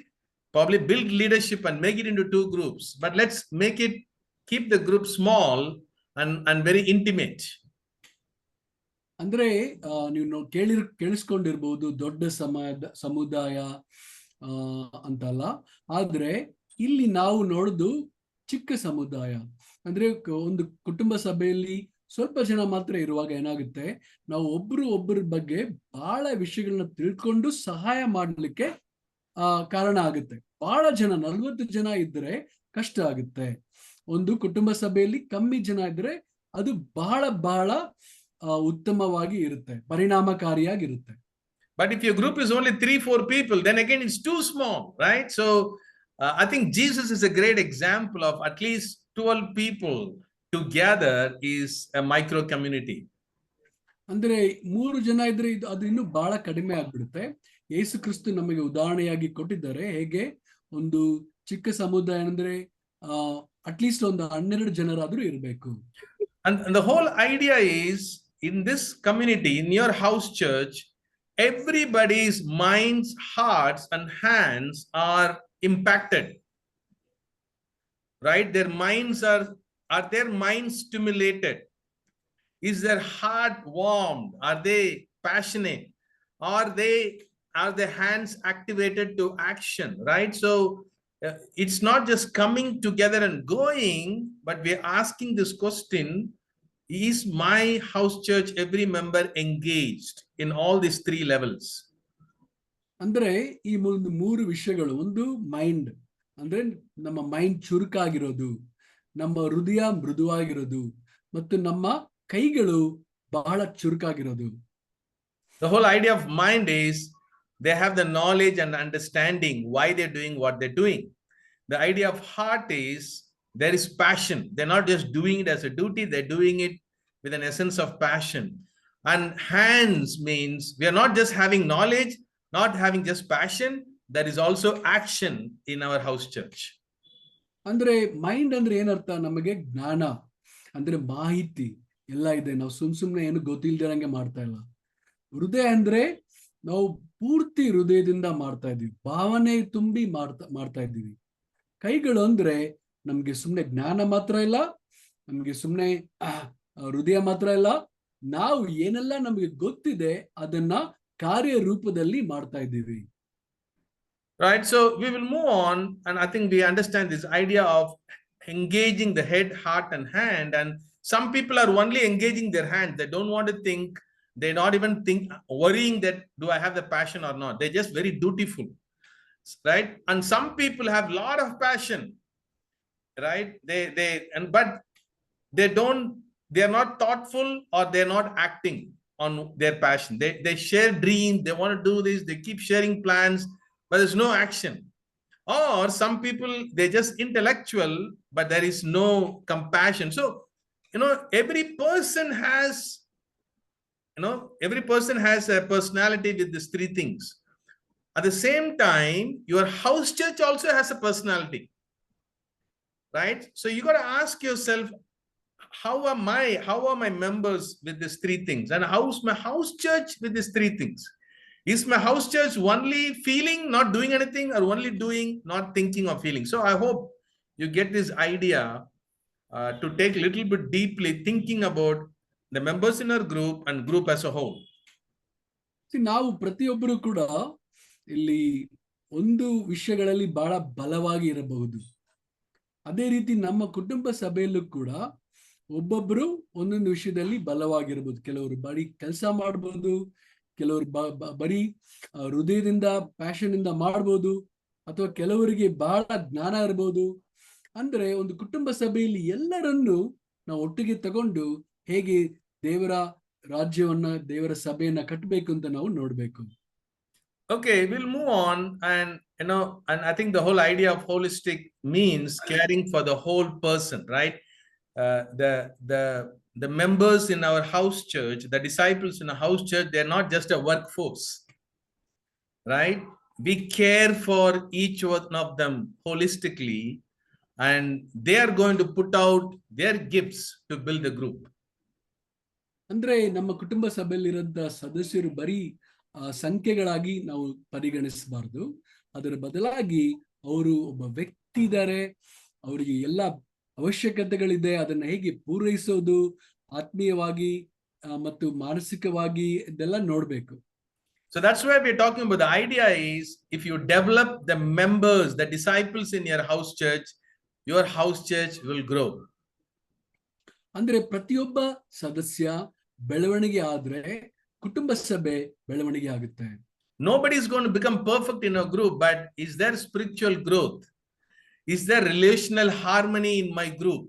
probably build leadership and make it into 2 groups. But let's make it, keep the group small and very intimate. ಅಂದ್ರೆ ನೀವು ಕೇಳಿಸ್ಕೊಂಡಿರ್ಬೋದು ದೊಡ್ಡ ಸಮುದಾಯ ಅಂತಲ್ಲ, ಆದ್ರೆ ಇಲ್ಲಿ ನಾವು ನೋಡುದು ಚಿಕ್ಕ ಸಮುದಾಯ. ಅಂದ್ರೆ ಒಂದು ಕುಟುಂಬ ಸಭೆಯಲ್ಲಿ ಸ್ವಲ್ಪ ಜನ ಮಾತ್ರ ಇರುವಾಗ ಏನಾಗುತ್ತೆ, ನಾವು ಒಬ್ಬರ ಬಗ್ಗೆ ಬಹಳ ವಿಷಯಗಳನ್ನ ತಿಳ್ಕೊಂಡು ಸಹಾಯ ಮಾಡ್ಲಿಕ್ಕೆ ಕಾರಣ ಆಗುತ್ತೆ. ಬಹಳ ಜನ 40 ಜನ ಇದ್ರೆ ಕಷ್ಟ ಆಗುತ್ತೆ. ಒಂದು ಕುಟುಂಬ ಸಭೆಯಲ್ಲಿ ಕಮ್ಮಿ ಜನ ಇದ್ರೆ ಅದು ಬಹಳ ಉತ್ತಮವಾಗಿ ಇರುತ್ತೆ, ಪರಿಣಾಮಕಾರಿಯಾಗಿರುತ್ತೆ. But if your group is only 3-4 people, then again it's too small, right? So I think Jesus is a great example of at least 12 people together is a micro community. ಅಂದ್ರೆ 3 ಜನ ಇದ್ರೆ ಅದು ಇನ್ನೂ ಬಹಳ ಕಡಿಮೆ ಆಗ್ಬಿಡುತ್ತೆ. ಯೇಸು ಕ್ರಿಸ್ತು ನಮಗೆ ಉದಾಹರಣೆಯಾಗಿ ಕೊಟ್ಟಿದ್ದಾರೆ, ಹೇಗೆ ಒಂದು ಚಿಕ್ಕ ಸಮುದಾಯ ಅಂದ್ರೆ ಅಟ್ಲೀಸ್ಟ್ ಒಂದು 12 ಜನರಾದ್ರೂ ಇರಬೇಕು. And the whole idea is, in this community, in your house church, everybody's minds, hearts, and hands are impacted, right? Their minds are their minds stimulated? Is their heart warmed? Are they passionate? Are their hands activated to action, right? So it's not just coming together and going, but we're asking this question: is my house church, every member, engaged in all these 3 levels? ಅಂದ್ರೆ ಈ 3 ವಿಷಯಗಳು, ಒಂದು mind, ಅಂದ್ರೆ ನಮ್ಮ mind ಚುರುಕಾಗಿರೋದು, ನಮ್ಮ ಹೃದಯ ಮೃದುವಾಗಿರೋದು, ಮತ್ತು ನಮ್ಮ ಕೈಗಳು ಬಹಳ ಚುರುಕಾಗಿರೋದು. The whole idea of mind is they have the knowledge and understanding why they're doing what they're doing. The idea of heart is there is passion. They're not just doing it as a duty, they're doing it with an essence of passion. And hands means we are not just having knowledge, not having just passion, there is also action in our house church. ಅಂದ್ರೆ mind ಅಂದ್ರೆ ಏನರ್ಥ, ನಮಗೆ ಜ್ಞಾನ ಅಂದ್ರೆ ಮಾಹಿತಿ ಎಲ್ಲ ಇದೆ, ನಾವು ಸುಮ್ನೆ ಏನು ಗೊತ್ತಿಲ್ದಿರಂಗೆ ಮಾಡ್ತಾ ಇಲ್ಲ. ಹೃದಯ ಅಂದ್ರೆ ನಾವು ಪೂರ್ತಿ ಹೃದಯದಿಂದ ಮಾಡ್ತಾ ಇದೀವಿ, ಭಾವನೆ ತುಂಬಿ ಮಾಡ್ತಾ ಇದ್ದೀವಿ. ಕೈಗಳು ಅಂದ್ರೆ ನಮ್ಗೆ ಸುಮ್ನೆ ಜ್ಞಾನ ಮಾತ್ರ ಇಲ್ಲ, ನಮ್ಗೆ ಸುಮ್ನೆ ಹೃದಯ ಮಾತ್ರ ಇಲ್ಲ, ನಾವು ಏನೆಲ್ಲ ನಮಗೆ ಗೊತ್ತಿದೆ ಅದನ್ನ ಕಾರ್ಯರೂಪದಲ್ಲಿ ಮಾಡ್ತಾ ಇದ್ದೀವಿ. Right, so we will move on, and I think we understand this idea of engaging the head, heart, and hand. And some people are only engaging their hand. They don't want to think. They not even think, worrying that do I have the passion or not. They're just very dutiful, right? And some people have a lot of passion, right? But they are not thoughtful, or they're not acting on their passion. They share dreams. They want to do this. They keep sharing plans, but there's no action. Or some people, they're just intellectual, but there is no compassion. So, every person has a personality with these 3 things. At the same time, your house church also has a personality, right? So you got to ask yourself, how are my members with these three things? And how's my house church with these three things? Is my house church only feeling, not doing anything, or only doing, not thinking or feeling? So I hope you get this idea to take a little bit deeply thinking about the members in our group and group as a whole. ನಾವು ಪ್ರತಿಯೊಬ್ಬರು ಕೂಡ ಇಲ್ಲಿ ಒಂದು ವಿಷಯಗಳಲ್ಲಿ ಬಹಳ ಬಲವಾಗಿ ಇರಬಹುದು. ಅದೇ ರೀತಿ ನಮ್ಮ ಕುಟುಂಬ ಸಭೆಯಲ್ಲೂ ಕೂಡ ಒಬ್ಬೊಬ್ರು ಒಂದೊಂದು ವಿಷಯದಲ್ಲಿ ಬಲವಾಗಿರ್ಬೋದು. ಕೆಲವರು ಬರೀ ಕೆಲಸ ಮಾಡ್ಬೋದು, ಕೆಲವರು ಬರೀ ಹೃದಯದಿಂದ ಪ್ಯಾಷನ್ ಇಂದ ಮಾಡ್ಬೋದು, ಅಥವಾ ಕೆಲವರಿಗೆ ಬಹಳ ಜ್ಞಾನ ಇರ್ಬೋದು. ಅಂದ್ರೆ ಒಂದು ಕುಟುಂಬ ಸಭೆಯಲ್ಲಿ ಎಲ್ಲರನ್ನು ನಾವು ಒಟ್ಟಿಗೆ ತಗೊಂಡು ಹೇಗೆ ದೇವರ ರಾಜ್ಯವನ್ನ, ದೇವರ ಸಭೆಯನ್ನ ಕಟ್ಟಬೇಕು ಅಂತ ನಾವು ನೋಡ್ಬೇಕು. Okay, we'll move on, and and I think the whole idea of holistic means caring for the whole person, right? The members in our house church, the disciples in a house church, they're not just a workforce, right? We care for each one of them holistically, and they are going to put out their gifts to build the group. ಅಂದ್ರೆ ನಮ್ಮ ಕುಟುಂಬ ಸಭೆಯಲ್ಲಿರಂತ ಸದಸ್ಯರು ಬರೀ ಸಂಖ್ಯೆಗಳಾಗಿ ನಾವು ಪರಿಗಣಿಸಬಾರ್ದು. ಅದರ ಬದಲಾಗಿ ಅವರು ಒಬ್ಬ ವ್ಯಕ್ತಿ ಇದ್ದಾರೆ, ಅವರಿಗೆ ಎಲ್ಲ ಅವಶ್ಯಕತೆಗಳಿದೆ, ಅದನ್ನ ಹೇಗೆ ಪೂರೈಸೋದು ಆತ್ಮೀಯವಾಗಿ ಮತ್ತು ಮಾನಸಿಕವಾಗಿ ಇದೆಲ್ಲ ನೋಡ್ಬೇಕು. So that's why we're talking about. The idea is, if you develop the members, the disciples in your house church will grow. ಅಂದ್ರೆ ಪ್ರತಿಯೊಬ್ಬ ಸದಸ್ಯ ಬೆಳವಣಿಗೆ ಆದ್ರೆ ಕುಟುಂಬ ಸಭೆ ಬೆಳವಣಿಗೆ ಆಗುತ್ತೆ. Nobody is going to become perfect in a group, but is there spiritual growth? Is there relational harmony in my group?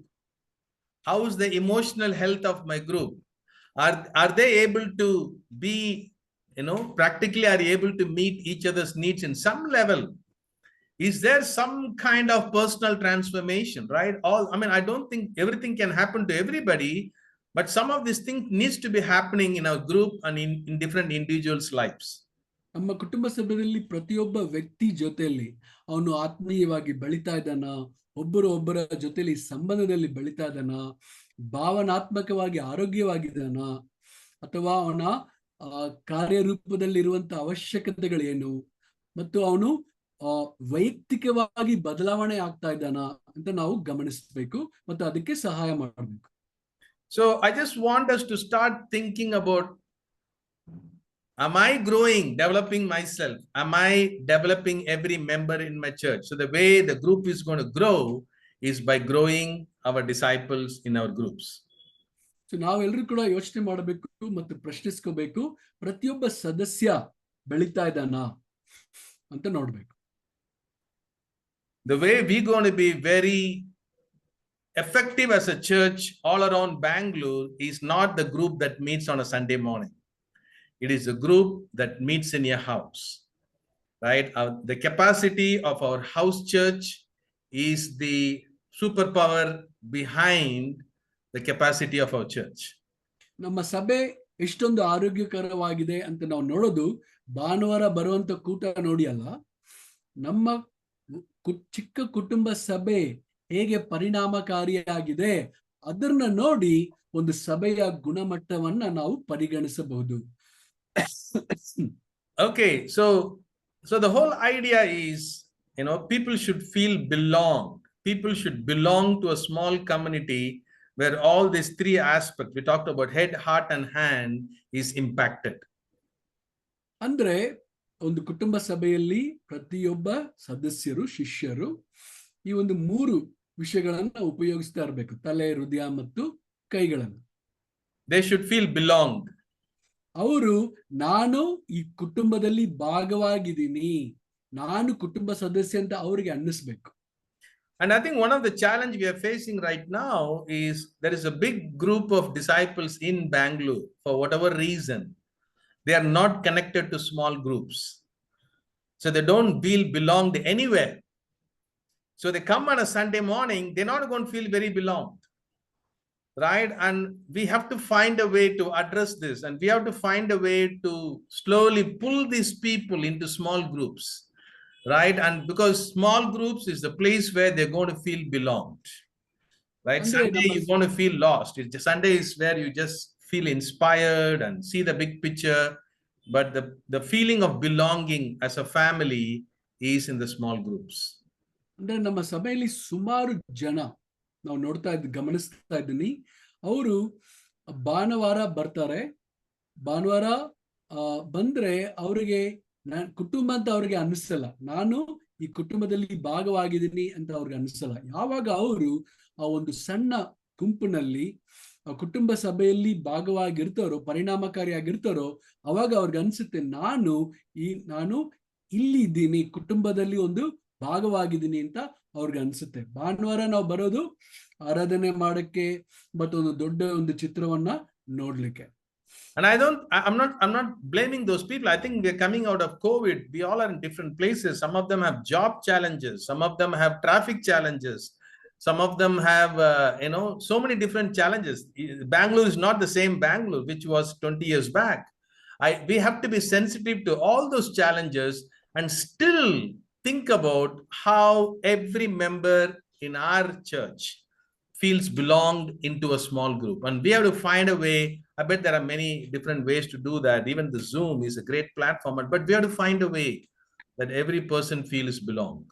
How is the emotional health of my group? Are they able to be, practically are able to meet each other's needs in some level? Is there some kind of personal transformation, right? I don't think everything can happen to everybody, but some of these things needs to be happening in our group and in different individuals' lives. ನಮ್ಮ ಕುಟುಂಬ ಸಭೆಯಲ್ಲಿ ಪ್ರತಿಯೊಬ್ಬ ವ್ಯಕ್ತಿ ಜೊತೆಯಲ್ಲಿ ಅವನು ಆತ್ಮೀಯವಾಗಿ ಬೆಳೀತಾ ಇದ್ದಾನ, ಒಬ್ಬರ ಜೊತೆಲಿ ಸಂಬಂಧದಲ್ಲಿ ಬೆಳೀತಾ ಇದ್ದಾನ, ಭಾವನಾತ್ಮಕವಾಗಿ ಆರೋಗ್ಯವಾಗಿದ್ದಾನ, ಅಥವಾ ಅವನ ಕಾರ್ಯರೂಪದಲ್ಲಿರುವಂತ ಅವಶ್ಯಕತೆಗಳೇನು, ಮತ್ತು ಅವನು ವೈಯಕ್ತಿಕವಾಗಿ ಬದಲಾವಣೆ ಆಗ್ತಾ ಇದ್ದಾನ ಅಂತ ನಾವು ಗಮನಿಸಬೇಕು ಮತ್ತು ಅದಕ್ಕೆ ಸಹಾಯ ಮಾಡಬೇಕು. So I just want us to start thinking about, am I growing, developing myself? Am I developing every member in my church? So the way the group is going to grow is by growing our disciples in our groups. So ನಾವೆಲ್ಲರೂ ಕೂಡ ಯೋಚನೆ ಮಾಡಬೇಕು ಮತ್ತು ಪ್ರಶ್ನಿಸ್ಕೋಬೇಕು, ಪ್ರತಿಯೊಬ್ಬ ಸದಸ್ಯ ಬೆಳೀತಾ ಇದ್ದಾನ ಅಂತ ನೋಡ್ಬೇಕು. The way we're going to be very effective as a church all around Bangalore is not the group that meets on a Sunday morning. It is a group that meets in your house, right? The capacity of our house church is the superpower behind the capacity of our church. ನಮ್ಮ ಸಭೆ ಎಷ್ಟೊಂದು ಆರೋಗ್ಯಕರವಾಗಿದೆ ಅಂತ ನಾವು ನೋಡೋದು ಭಾನುವಾರ ಬರುವಂತ ಕೂಟ ನೋಡಿ ಅಲ್ಲ, ನಮ್ಮ ಚಿಕ್ಕ ಕುಟುಂಬ ಸಭೆ ಹೇಗೆ ಪರಿಣಾಮಕಾರಿಯಾಗಿದೆ ಅದನ್ನ ನೋಡಿ ಒಂದು ಸಭೆಯ ಗುಣಮಟ್ಟವನ್ನ ನಾವು ಪರಿಗಣಿಸಬಹುದು. Okay, so the whole idea is, people should feel belonged. People should belong to a small community where all these three aspects we talked about, head, heart, and hand, is impacted. ಅಂದ್ರೆ ಒಂದು ಕುಟುಂಬ ಸಭೆಯಲ್ಲಿ ಪ್ರತಿಯೊಬ್ಬ ಸದಸ್ಯರು, ಶಿಷ್ಯರು ಈ ಒಂದು ಮೂರು ವಿಷಯಗಳನ್ನ ಉಪಯೋಗಿಸ್ತಾ ಇರಬೇಕು, ತಲೆ, ಹೃದಯ ಮತ್ತು ಕೈಗಳನ್ನು. They should feel belonged. ಅವರು ನಾನು ಈ ಕುಟುಂಬದಲ್ಲಿ ಭಾಗವಾಗಿದ್ದೀನಿ, ನಾನು ಕುಟುಂಬ ಸದಸ್ಯ ಅಂತ ಅವರಿಗೆ ಅನ್ನಿಸ್ಬೇಕು. And I think one of the challenge we are facing right now is there is a big group of disciples in Bangalore. For whatever reason, they are not connected to small groups. So they don't feel belonged anywhere. So they come on a Sunday morning, they're not going to feel very belonged, right? And we have to find a way to address this, and we have to find a way to slowly pull these people into small groups, right? And because small groups is the place where they're going to feel belonged. right? Andre Sunday nama- you want to feel lost. Sunday is where you just feel inspired and see the big picture, but the feeling of belonging as a family is in the small groups. ಅಂದ್ರೆ ನಮ್ಮ ಸಭೆಯಲ್ಲಿ ಸುಮಾರು ಜನ ನಾವು ಗಮನಿಸ್ತಾ ಇದ್ದೀನಿ, ಅವರು ಭಾನುವಾರ ಬರ್ತಾರೆ. ಭಾನುವಾರ ಬಂದ್ರೆ ಅವರಿಗೆ ಕುಟುಂಬ ಅಂತ ಅವ್ರಿಗೆ ಅನಿಸಲ್ಲ, ನಾನು ಈ ಕುಟುಂಬದಲ್ಲಿ ಭಾಗವಾಗಿದ್ದೀನಿ ಅಂತ ಅವ್ರಿಗೆ ಅನಿಸಲ್ಲ. ಯಾವಾಗ ಅವರು ಆ ಒಂದು ಸಣ್ಣ ಗುಂಪಿನಲ್ಲಿ ಕುಟುಂಬ ಸಭೆಯಲ್ಲಿ ಭಾಗವಾಗಿರ್ತಾರೋ, ಪರಿಣಾಮಕಾರಿಯಾಗಿರ್ತಾರೋ, ಅವಾಗ ಅವ್ರಿಗೆ ಅನ್ಸುತ್ತೆ ನಾನು ಇಲ್ಲಿ ಇದ್ದೀನಿ, ಕುಟುಂಬದಲ್ಲಿ ಒಂದು ಭಾಗವಾಗಿದ್ದೀನಿ ಅಂತ ಅವ್ರಿಗೆ ಅನ್ಸುತ್ತೆ. ಭಾನುವಾರ ನಾವು ಬರೋದು ಆರಾಧನೆ ಮಾಡಕ್ಕೆ ಮತ್ತೊಂದು ದೊಡ್ಡ ಒಂದು ಚಿತ್ರವನ್ನ ನೋಡ್ಲಿಕ್ಕೆ. And I'm not blaming those people. I think we're coming out of COVID. We all are in different places. Some of them have job challenges. Some of them have traffic challenges. Some of them have, so many different challenges. Bangalore is not the same Bangalore, which was 20 years back. We have to be sensitive to all those challenges and still think about how every member in our church feels belonged into a small group. And we have to find a way. I bet there are many different ways to do that. Even the Zoom is a great platform, but we have to find a way that every person feels belonged.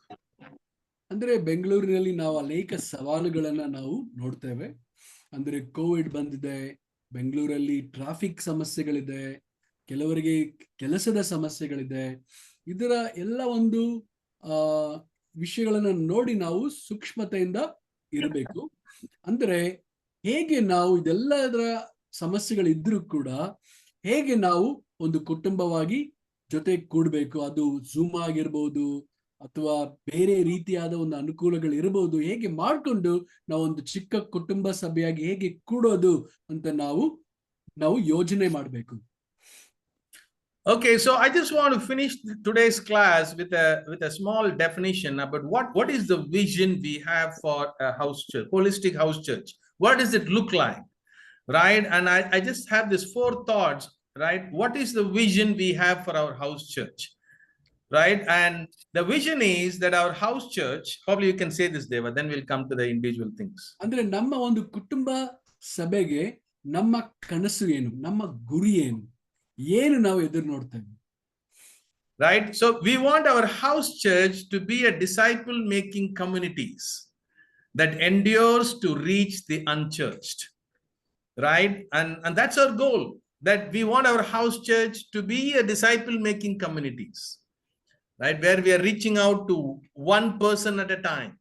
ಅಂದ್ರೆ ಬೆಂಗಳೂರಿನಲ್ಲಿ ನಾವು ಅನೇಕ ಸವಾಲುಗಳನ್ನ ನಾವು ನೋಡ್ತೇವೆ. ಅಂದ್ರೆ Covid ಬಂದಿದೆ, ಬೆಂಗಳೂರಲ್ಲಿ traffic ಸಮಸ್ಯೆಗಳಿದೆ, ಕೆಲವರಿಗೆ ಕೆಲಸದ ಸಮಸ್ಯೆಗಳಿದೆ. ಇದರ ಎಲ್ಲ ಒಂದು ವಿಷಯಗಳನ್ನ ನೋಡಿ ನಾವು ಸೂಕ್ಷ್ಮತೆಯಿಂದ ಇರಬೇಕು. ಅಂದ್ರೆ ಹೇಗೆ ನಾವು ಇದೆಲ್ಲದರ ಸಮಸ್ಯೆಗಳಿದ್ರೂ ಕೂಡ ಹೇಗೆ ನಾವು ಒಂದು ಕುಟುಂಬವಾಗಿ ಜೊತೆ ಕೂಡಬೇಕು, ಅದು ಝೂಮ್ ಆಗಿರ್ಬೋದು ಅಥವಾ ಬೇರೆ ರೀತಿಯಾದ ಒಂದು ಅನುಕೂಲಗಳು ಇರಬಹುದು, ಹೇಗೆ ಮಾಡಿಕೊಂಡು ನಾವು ಒಂದು ಚಿಕ್ಕ ಕುಟುಂಬ ಸಭೆಯಾಗಿ ಹೇಗೆ ಕೂಡೋದು ಅಂತ ನಾವು ಯೋಜನೆ ಮಾಡಬೇಕು. Okay, so I just want to finish today's class with a small definition about what is the vision we have for a house church, holistic house church. What does it look like, right? And I just have these 4 thoughts, right? What is the vision we have for our house church, right? And the vision is that our house church, probably you can say this, Deva, then we'll come to the individual things. ಅಂದ್ರೆ ನಮ್ಮ ಒಂದು ಕುಟುಂಬ ಸಭೆಗೆ ನಮ್ಮ ಕನಸು ಏನು, ನಮ್ಮ ಗುರಿ ಏನು ನಾವು ಎದುರು ನೋಡ್ತೇವೆ, right? So we want our house church to be a disciple making communities that endures to reach the unchurched, right? And that's our goal, that we want our house church to be a disciple making communities, right, where we are reaching out to one person at a time.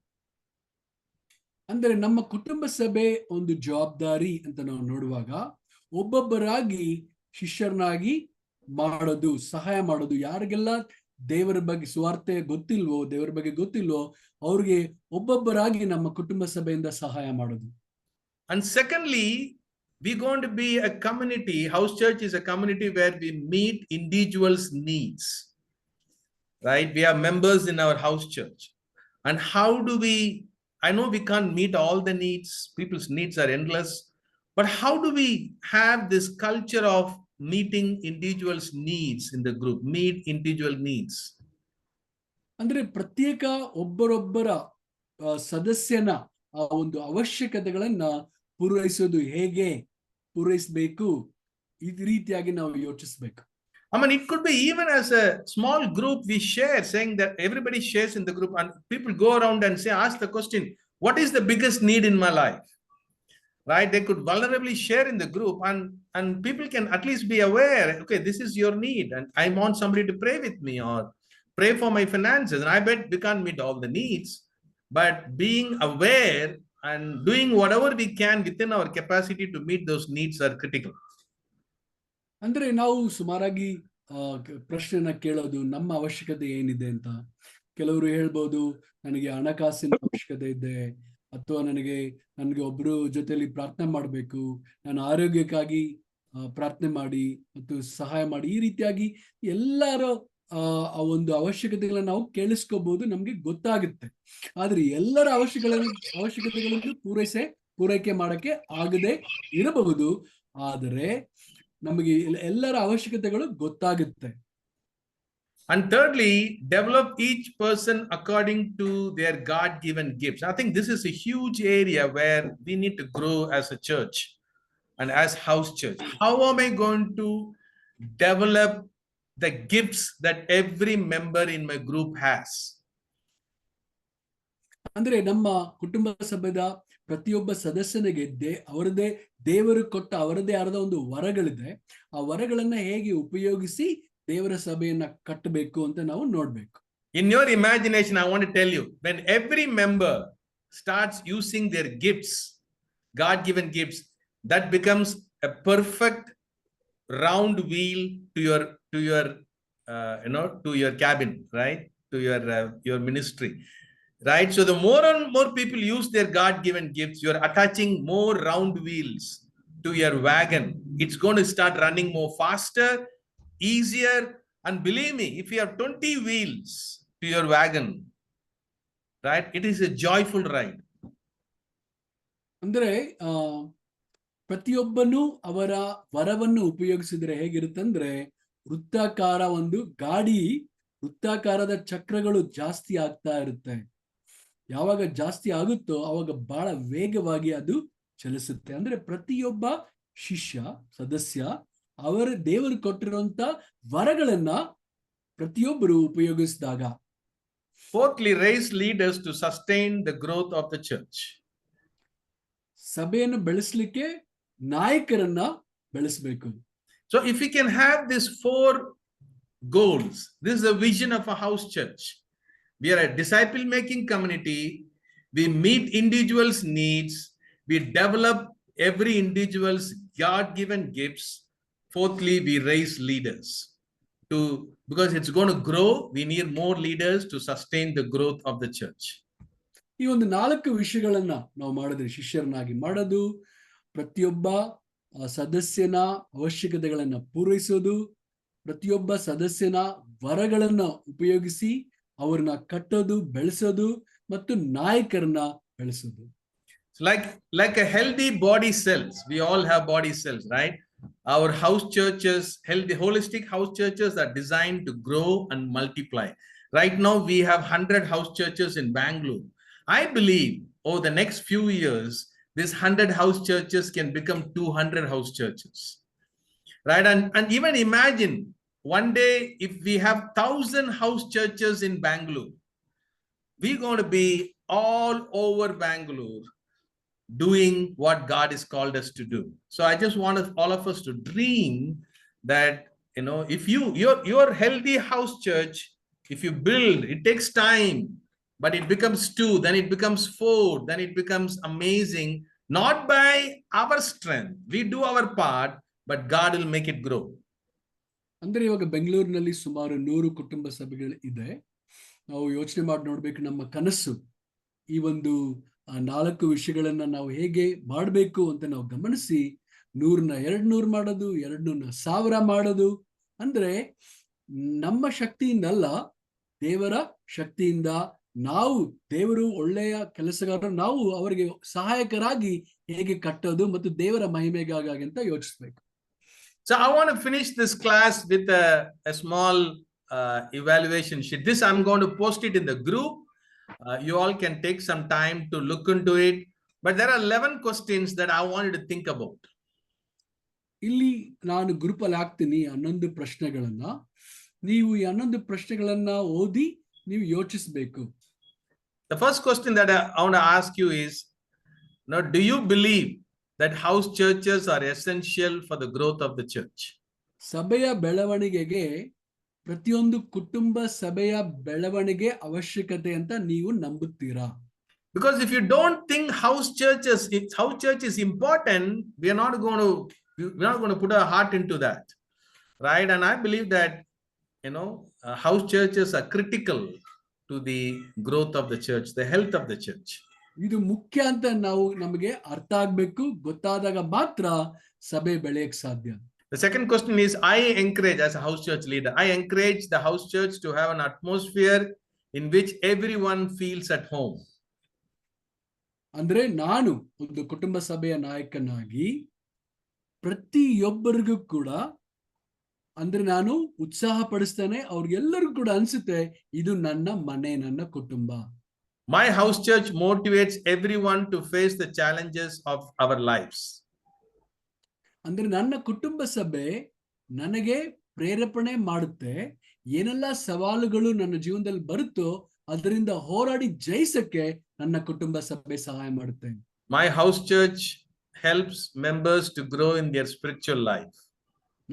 ಅಂದ್ರೆ ನಮ್ಮ ಕುಟುಂಬ ಸಭೆ ಒಂದು ಜವಾಬ್ದಾರಿ ಅಂತ ನಾವು ನೋಡುವಾಗ ಒಬ್ಬೊಬ್ಬರಾಗಿ ಶಿಷ್ಯರನ್ನಾಗಿ ಮಾಡೋದು, ಸಹಾಯ ಮಾಡೋದು. ಯಾರಿಗೆಲ್ಲ ದೇವರ ಬಗ್ಗೆ ಸುವಾರ್ತೆ ಗೊತ್ತಿಲ್ವೋ, ದೇವರ ಬಗ್ಗೆ ಗೊತ್ತಿಲ್ವೋ, ಅವ್ರಿಗೆ ಒಬ್ಬೊಬ್ಬರಾಗಿ ನಮ್ಮ ಕುಟುಂಬ ಸಭೆಯಿಂದ ಸಹಾಯ ಮಾಡೋದು. And secondly, we're going to be a community. House church is a community where we meet individuals' needs, right? We are members in our house church. And how do I know we can't meet all the needs. People's needs are endless. But how do we have this culture of meeting individuals' needs in the group, meet individual needs? ಅಂದ್ರೆ ಪ್ರತ್ಯೇಕ ಒಬ್ಬರೊಬ್ಬರ ಸದಸ್ಯನ ಆ ಒಂದು ಅವಶ್ಯಕತೆಗಳನ್ನ ಪೂರೈಸಬೇಕು, ಈ ರೀತಿಯಾಗಿ ನಾವು ಯೋಚಿಸಬೇಕು. I mean, it could be even as a small group we share, saying that everybody shares in the group, and people go around and ask the question, what is the biggest need in my life? Right? They could vulnerably share in the group, and people can at least be aware, okay, this is your need, and I want somebody to pray with me or pray for my finances. And I bet we can't meet all the needs, but being aware and doing whatever we can within our capacity to meet those needs are critical. ಅಂದ್ರೆ ನಾವು ಸುಮಾರಾಗಿ ಪ್ರಶ್ನೆನ ಕೇಳೋದು, ನಮ್ಮ ಅವಶ್ಯಕತೆ ಏನಿದೆ ಅಂತ. ಕೆಲವರು ಹೇಳ್ಬೋದು, ನನಗೆ ಹಣಕಾಸಿನ ಅವಶ್ಯಕತೆ ಇದೆ, ಅಥವಾ ನನಗೆ ಒಬ್ರು ಜೊತೆಲಿ ಪ್ರಾರ್ಥನೆ ಮಾಡಬೇಕು, ನಾನು ಆರೋಗ್ಯಕ್ಕಾಗಿ ಪ್ರಾರ್ಥನೆ ಮಾಡಿ ಮತ್ತು ಸಹಾಯ ಮಾಡಿ. ಈ ರೀತಿಯಾಗಿ ಎಲ್ಲರ ಆ ಒಂದು ಅವಶ್ಯಕತೆಗಳನ್ನ ನಾವು ಕೇಳಿಸ್ಕೋಬಹುದು, ನಮ್ಗೆ ಗೊತ್ತಾಗುತ್ತೆ. ಆದ್ರೆ ಎಲ್ಲರ ಅವಶ್ಯಕತೆಗಳನ್ನು ಪೂರೈಕೆ ಮಾಡಕ್ಕೆ ಆಗದೆ ಇರಬಹುದು, ಆದರೆ ನಮಗೆ ಎಲ್ಲರ ಅವಶ್ಯಕತೆಗಳು ಗೊತ್ತಾಗುತ್ತೆ. And thirdly, develop each person according to their God-given gifts. I think this is a huge area where we need to grow as a church and as house church. How am I going to develop the gifts that every member in my group has? ಅಂದ್ರೆ ನಮ್ಮ ಕುಟುಂಬ ಸಭೆದ ಪ್ರತಿಯೊಬ್ಬ ಸದಸ್ಯನಿಗೆ ಅವರದೇ ದೇವರು ಕೊಟ್ಟ ಅವರದೇ ಆದ ಒಂದು ವರಗಳಿದೆ. ಆ ವರಗಳನ್ನ ಹೇಗೆ ಉಪಯೋಗಿಸಿ ದೇವರ ಸಭೆಯನ್ನ ಕಟ್ಟಬೇಕು ಅಂತ ನಾವು ನೋಡ್ಬೇಕು. In your imagination, I want to tell you, when every member starts using their gifts, God-given gifts, that becomes a perfect round wheel to your cabin, right? To your ministry, right? So the more and more people use their God-given gifts, you're attaching more round wheels to your wagon. It's going to start running more faster, easier. And believe me, if you have 20 wheels to your wagon, right, it is a joyful ride. ಅಂದ್ರೆ ಪ್ರತಿಯೊಬ್ಬನು ಅವರ ವರವನ್ನು ಉಪಯೋಗಿಸಿದ್ರೆ ಹೇಗಿರುತ್ತಂದ್ರೆ ವೃತ್ತಾಕಾರ ಒಂದು ಗಾಡಿ ವೃತ್ತಾಕಾರದ ಚಕ್ರಗಳು ಜಾಸ್ತಿ ಆಗ್ತಾ ಇರುತ್ತೆ. ಯಾವಾಗ ಜಾಸ್ತಿ ಆಗುತ್ತೋ ಅವಾಗ ಬಹಳ ವೇಗವಾಗಿ ಅದು ಚಲಿಸುತ್ತೆ. ಅಂದ್ರೆ ಪ್ರತಿಯೊಬ್ಬ ಶಿಷ್ಯ ಸದಸ್ಯ ಅವರ ದೇವರು ಕೊಟ್ಟಿರುವಂತ ವರಗಳನ್ನ ಪ್ರತಿಯೊಬ್ಬರು ಉಪಯೋಗಿಸಿದಾಗ. Fourthly, raise leaders to sustain the growth of the church. ಸಭೆಯನ್ನು ಬೆಳೆಸಲಿಕ್ಕೆ ನಾಯಕರನ್ನ ಬೆಳೆಸಬೇಕು. So if we can have these 4 goals, this is a vision of a house church. We are a disciple making community. We meet individuals' needs. We develop every individual's God-given gifts. Fourthly, we raise leaders because it's going to grow. We need more leaders to sustain the growth of the church. ಈ ಒಂದು 4 ವಿಷಯಗಳನ್ನ ನಾವು ಮಾಡಿದ್ರೆ ಶಿಷ್ಯರನ್ನಾಗಿ ಮಾಡೋದು, ಪ್ರತಿಯೊಬ್ಬ ಸದಸ್ಯನ ಅವಶ್ಯಕತೆಗಳನ್ನ ಪೂರೈಸೋದು, ಪ್ರತಿಯೊಬ್ಬ ಸದಸ್ಯನ ವರಗಳನ್ನ ಉಪಯೋಗಿಸಿ ಅವ್ರನ್ನ ಕಟ್ಟೋದು, ಬೆಳೆಸೋದು ಮತ್ತು ನಾಯಕರನ್ನ ಬೆಳೆಸೋದು. Like a healthy body cells, we all have body cells, right? Our house churches, healthy holistic house churches are designed to grow and multiply. Right now we have 100 house churches in Bangalore. I believe over the next few years these 100 house churches can become 200 house churches, right? And even imagine one day if we have 1,000 house churches in Bangalore, we're going to be all over Bangalore doing what God has called us to do. So I just want all of us to dream that, if your healthy house church, if you build, it takes time, but it becomes 2, then it becomes 4, then it becomes amazing, not by our strength. We do our part, but God will make it grow. ಅಂದ್ರೆ ಇವಾಗ ಬೆಂಗಳೂರಿನಲ್ಲಿ ಸುಮಾರು 100 ಕುಟುಂಬ ಸಭೆಗಳು ಇದೆ. ನಾವು ಯೋಚನೆ ಮಾಡಿ ನೋಡ್ಬೇಕು, ನಮ್ಮ ಕನಸು ಈ ಒಂದು 4 ವಿಷಯಗಳನ್ನ ನಾವು ಹೇಗೆ ಮಾಡಬೇಕು ಅಂತ ನಾವು ಗಮನಿಸಿ 100ನ 200 ಮಾಡೋದು, 200ನ 1000 ಮಾಡೋದು. ಅಂದ್ರೆ ನಮ್ಮ ಶಕ್ತಿಯಿಂದಲ್ಲ, ದೇವರ ಶಕ್ತಿಯಿಂದ ನಾವು, ದೇವರು ಒಳ್ಳೆಯ ಕೆಲಸಗಾರರು, ನಾವು ಅವರಿಗೆ ಸಹಾಯಕರಾಗಿ ಹೇಗೆ ಕಟ್ಟೋದು ಮತ್ತು ದೇವರ ಮಹಿಮೆಗಾಗಿ ಅಂತ ಯೋಚಿಸ್ಬೇಕು. So I want to finish this class with a small evaluation sheet. This I'm going to post it in the group. You all can take some time to look into it. But there are 11 questions that I wanted to think about. ಇಲ್ಲಿ ನಾನು group ಅಲ್ಲಿ ಹಾಕ್ತೀನಿ 11 ಪ್ರಶ್ನೆಗಳನ್ನ. ನೀವು ಈ 11 ಪ್ರಶ್ನೆಗಳನ್ನ ಓದಿ ನೀವು ಯೋಚಿಸಬೇಕು. The first question that I want to ask you is, now, do you believe that house churches are essential for the growth of the church? ಸಭೆಯ ಬೆಳವಣಿಗೆಗೆ ಪ್ರತಿಯೊಂದು ಕುಟುಂಬ ಸಭೆಯ ಬೆಳವಣಿಗೆ ಅವಶ್ಯಕತೆ ಅಂತ ನೀವು ನಂಬುತ್ತೀರಾ? Because if you don't think house church is important, we are not going to put our heart into that, right? And I believe that house churches are critical to the growth of the church, the health of the church. ಇದು ಮುಖ್ಯ ಅಂತ ನಮಗೆ ಅರ್ಥ ಆಗ್ಬೇಕು. ಗೊತ್ತಾದಾಗ ಮಾತ್ರ ಸಭೆ ಬೆಳೆಯಕ್ಕೆ ಸಾಧ್ಯ. The second question is, I encourage, as a house church leader, I encourage the house church to have an atmosphere in which everyone feels at home. ಅಂದ್ರೆ ನಾನು ಒಂದು ಕುಟುಂಬ ಸಭೆಯ ನಾಯಕನಾಗಿ ಪ್ರತಿಯೊಬ್ಬರಿಗೂ ಕೂಡ ಅಂದ್ರೆ ನಾನು ಉತ್ಸಾಹ ಪಡಿಸ್ತೇನೆ, ಅವ್ರಿಗೆಲ್ಲರಿಗೂ ಕೂಡ ಅನ್ಸುತ್ತೆ ಇದು ನನ್ನ ಮನೆ, ನನ್ನ ಕುಟುಂಬ. My house church motivates everyone to face the challenges of our lives. ಅಂದ್ರೆ ನನ್ನ ಕುಟುಂಬ ಸಭೆ ನನಗೆ ಪ್ರೇರೇಪಣೆ ಮಾಡುತ್ತೆ, ಏನೆಲ್ಲ ಸವಾಲುಗಳು ನನ್ನ ಜೀವನದಲ್ಲಿ ಬರುತ್ತೋ ಅದರಿಂದ ಹೋರಾಡಿ ಜಯಿಸಕ್ಕೆ ನನ್ನ ಕುಟುಂಬ ಸಭೆ ಸಹಾಯ ಮಾಡುತ್ತೆ. My house church helps members to grow in their spiritual life.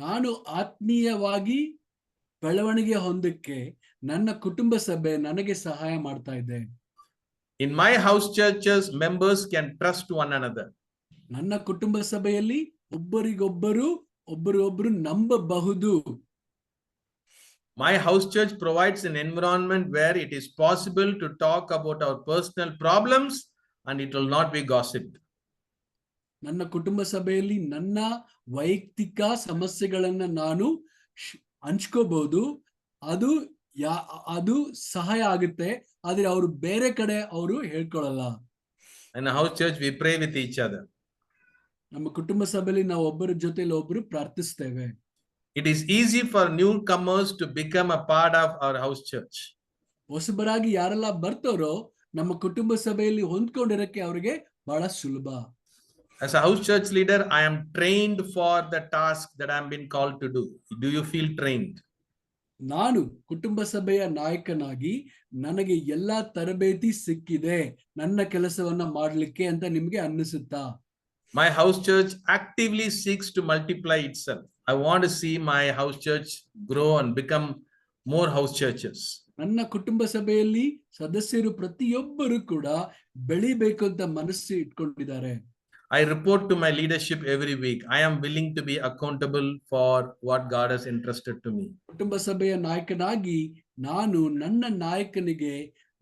ನಾನು ಆತ್ಮೀಯವಾಗಿ ಬೆಳವಣಿಗೆ ಹೊಂದಕ್ಕೆ ನನ್ನ ಕುಟುಂಬ ಸಭೆ ನನಗೆ ಸಹಾಯ ಮಾಡ್ತಾ ಇದೆ. In my house churches, members can trust one another. ನನ್ನ ಕುಟುಂಬ ಸಭೆಯಲ್ಲಿ ಒಬ್ಬರಿಗೊಬ್ಬರು ನಂಬಬಹುದು. My house church provides an environment where it is possible to talk about our personal problems and it will not be gossiped. ನನ್ನ ಕುಟುಂಬ ಸಭೆಯಲ್ಲಿ ನನ್ನ ವೈಯಕ್ತಿಕ ಸಮಸ್ಯೆಗಳನ್ನ ನಾನು ಹಂಚ್ಕೋಬಹುದು. ಅದು ಸಹಾಯ ಆಗುತ್ತೆ, ಆದ್ರೆ ಅವರು ಬೇರೆ ಕಡೆ ಅವರು ಹೇಳ್ಕೊಳ್ಳಲ್ಲ. In a house church, we pray with each other. ನಮ್ಮ ಕುಟುಂಬ ಸಭೆಯಲ್ಲಿ ನಾವು ಒಬ್ಬರ ಜೊತೆಲಿ ಒಬ್ಬರು ಪ್ರಾರ್ಥಿಸ್ತೇವೆ. It is easy for newcomers to become a part of our house church. ಹೊಸಬರಾಗಿ ಯಾರೆಲ್ಲ ಬರ್ತಾರೋ ನಮ್ಮ ಕುಟುಂಬ ಸಭೆಯಲ್ಲಿ ಹೊಂದ್ಕೊಂಡಿರಕ್ಕೆ ಅವರಿಗೆ ಬಹಳ ಸುಲಭ. As a house church leader, I am trained for the task that I am being called to do. Do you feel trained? ನಾನು ಕುಟುಂಬ ಸಭೆಯ ನಾಯಕನಾಗಿ ನನಗೆ ಎಲ್ಲಾ ತರಬೇತಿ ಸಿಕ್ಕಿದೆ ನನ್ನ ಕೆಲಸವನ್ನ ಮಾಡ್ಲಿಕ್ಕೆ ಅಂತ ನಿಮ್ಗೆ ಅನ್ನಿಸುತ್ತಾ? My house church actively seeks to multiply itself. I want to see my house church grow and become more house churches. ನನ್ನ ಕುಟುಂಬ ಸಭೆಯಲ್ಲಿ ಸದಸ್ಯರು ಪ್ರತಿಯೊಬ್ಬರು ಕೂಡ ಬೆಳಿಬೇಕು ಅಂತ ಮನಸ್ಸು ಇಟ್ಕೊಂಡಿದ್ದಾರೆ. I report to my leadership every week. I am willing to be accountable for what God has entrusted to me. ಕುಟುಂಬ ಸಭೆಯ ನಾಯಕನಾಗಿ ನಾನು ನನ್ನ ನಾಯಕನಿಗೆ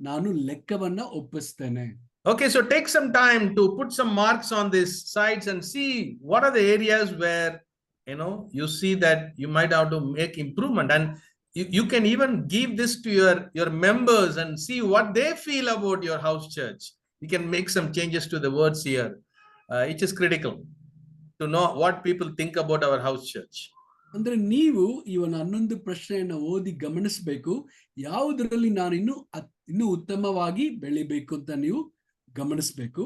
ನಾನು ಲೆಕ್ಕವನ್ನ ಒಪ್ಪಿಸ್ತೇನೆ. Okay, so take some time to put some marks on these sides and see what are the areas where you see that you might have to make improvement, and you can even give this to your members and see what they feel about your house church. You can make some changes to the words here. It is critical to know what people think about our house church. ಅಂದ್ರೆ ನೀವು ಇವನ 11 ಪ್ರಶ್ನೆಯನ್ನ ಓದಿ ಗಮನಿಸಬೇಕು, ಯಾವುದರಲ್ಲಿ ನಾನು ಇನ್ನೂ ಉತ್ತಮವಾಗಿ ಬೆಳಿಬೇಕು ಅಂತ ನೀವು ಗಮನಿಸಬೇಕು.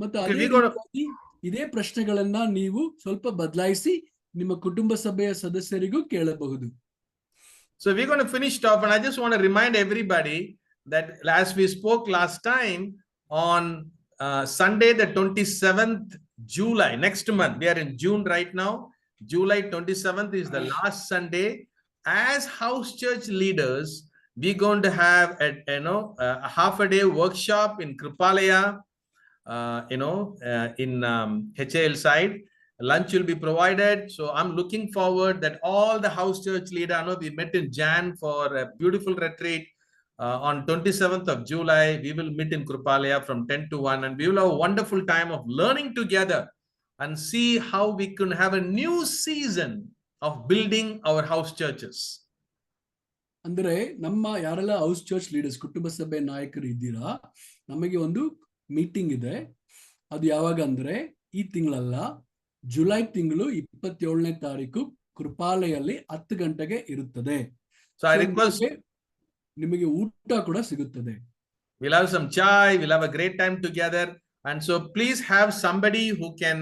ಮತ್ತು ಇದೇ ಪ್ರಶ್ನೆಗಳನ್ನ ನೀವು ಸ್ವಲ್ಪ ಬದಲಾಯಿಸಿ ನಿಮ್ಮ ಕುಟುಂಬ ಸಭೆಯ ಸದಸ್ಯರಿಗೂ ಕೇಳಬಹುದು. So we're going to finish off, and I just want to remind everybody that as we spoke last time on Sunday the 27th July, next month, we are in June right now. July 27th is the last Sunday. As house church leaders, we're going to have a half a day workshop in Kripalaya, in HAL side. Lunch will be provided. So I'm looking forward that all the house church leader, I know we met in Jan for a beautiful retreat. On 27th of July, we will meet in Kripalaya from 10 to 1, and we will have a wonderful time of learning together and see how we can have a new season of building our house churches. ಅಂದ್ರೆ ನಮ್ಮ ಯಾರೆಲ್ಲ house church leaders ಕುಟುಂಬ ಸಭೆ ನಾಯಕರು ಇದ್ದೀರಾ, ನಮಗೆ ಒಂದು meeting ಇದೆ. ಅದು ಯಾವಾಗ ಅಂದ್ರೆ ಈ ತಿಂಗಳಲ್ಲ, ಜುಲೈ ತಿಂಗಳು 27ನೇ ತಾರೀಕು ಕೃಪಾಲಯಲ್ಲಿ 10 ಗಂಟೆಗೆ ಇರುತ್ತದೆ. So I request ನಿಮಗೆ ಊಟ ಕೂಡ ಸಿಗುತ್ತದೆ. We'll have some chai, we'll have a great time together, and so please have somebody who can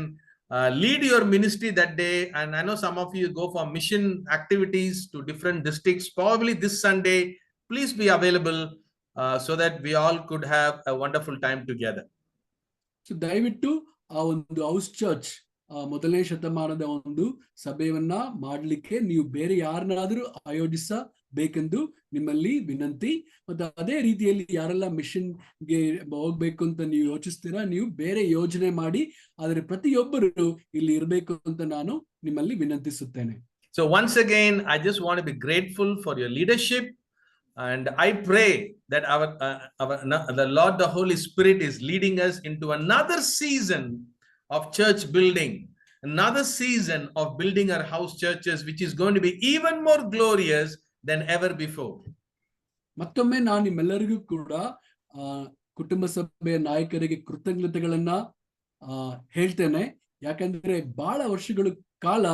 lead your ministry that day. And I know some of you go for mission activities to different districts. Probably this Sunday, please be available so that we all could have a wonderful time together. So ದಯವಿಟ್ಟು ಆ ಒಂದು house church ಮೊದಲನೇ ಶತಮಾನದ ಒಂದು ಸಭೆಯನ್ನ ಮಾಡಲಿಕ್ಕೆ ನೀವು ಬೇರೆ ಯಾರನ್ನಾದ್ರೂ ಆಯೋಜಿಸಬೇಕೆಂದು ನಿಮ್ಮಲ್ಲಿ ವಿನಂತಿ. ಮತ್ತು ಅದೇ ರೀತಿಯಲ್ಲಿ ಯಾರೆಲ್ಲ ಮಿಷನ್ಗೆ ಹೋಗ್ಬೇಕು ಅಂತ ನೀವು ಯೋಚಿಸ್ತೀರಾ, ನೀವು ಬೇರೆ ಯೋಜನೆ ಮಾಡಿ ಆದರೆ ಪ್ರತಿಯೊಬ್ಬರು ಇಲ್ಲಿ ಇರಬೇಕು ಅಂತ ನಾನು ನಿಮ್ಮಲ್ಲಿ ವಿನಂತಿಸುತ್ತೇನೆ. So once again, I just want to be grateful for your leadership, and I pray that the Lord, the Holy Spirit, is leading us into another season of church building, another season of building our house churches, which is going to be even more glorious than ever before. ಮತ್ತೊಮ್ಮೆ ನಾನು ನಿಮ್ಮೆಲ್ಲರಿಗೂ ಕೂಡ ಕುಟುಂಬ ಸಭೆಯ ನಾಯಕರಿಗೆ ಕೃತಜ್ಞತೆಗಳನ್ನ ಹೇಳ್ತೇನೆ. ಯಾಕಂದ್ರೆ ಬಹಳ ವರ್ಷಗಳ ಕಾಲ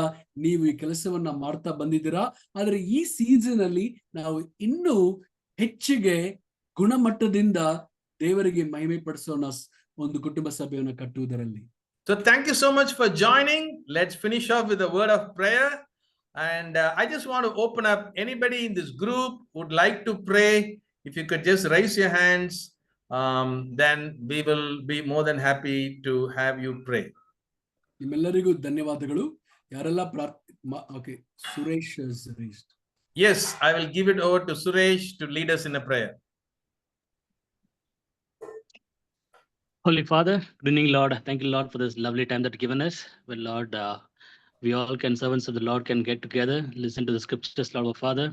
ನೀವು ಈ ಕೆಲಸವನ್ನ ಮಾಡ್ತಾ ಬಂದಿದ್ದೀರಾ. ಆದ್ರೆ ಈ ಸೀಸನ್ ಅಲ್ಲಿ ನಾವು ಇನ್ನೂ ಹೆಚ್ಚಿಗೆ ಗುಣಮಟ್ಟದಿಂದ ದೇವರಿಗೆ ಮಹಿಮೆ ಪಡಿಸೋಣ ಒಂದು ಕುಟುಂಬ ಸಭೆಯನ್ನು ಕಟ್ಟುವುದರಲ್ಲಿ. So thank you so much for joining. Let's finish off with a word of prayer. And I just want to open up, anybody in this group would like to pray, if you could just raise your hands, then we will be more than happy to have you pray. ನಿಮ್ಮೆಲ್ಲರಿಗೂ ಧನ್ಯವಾದಗಳು. ಯಾರೆಲ್ಲ okay, Suresh. Yes, I will give it over to Suresh to lead us in a prayer. Holy Father, good evening, Lord. Thank you, Lord, for this lovely time that you've given us. Well, Lord, we all can, servants of the Lord, can get together, listen to the scriptures, Lord, our Father.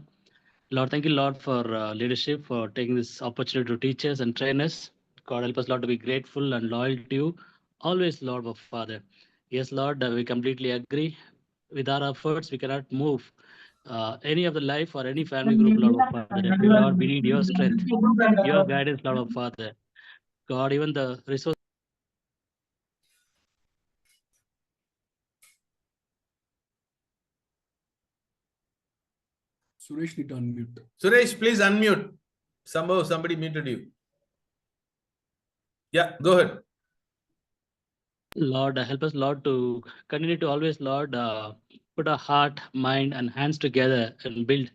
Lord, thank you, Lord, for leadership, for taking this opportunity to teach us and train us. God, help us, Lord, to be grateful and loyal to you. Always, Lord, our Father. Yes, Lord, we completely agree. Without our efforts, we cannot move any of the life or any family group, Lord, our Father. Lord, we need your strength, your guidance, Lord, our Father. God, even the resource. Suresh, need to unmute. Suresh, please unmute. Somehow somebody muted you. Yeah, go ahead. Lord, help us, Lord, to continue to always, Lord, put our heart, mind, and hands together and build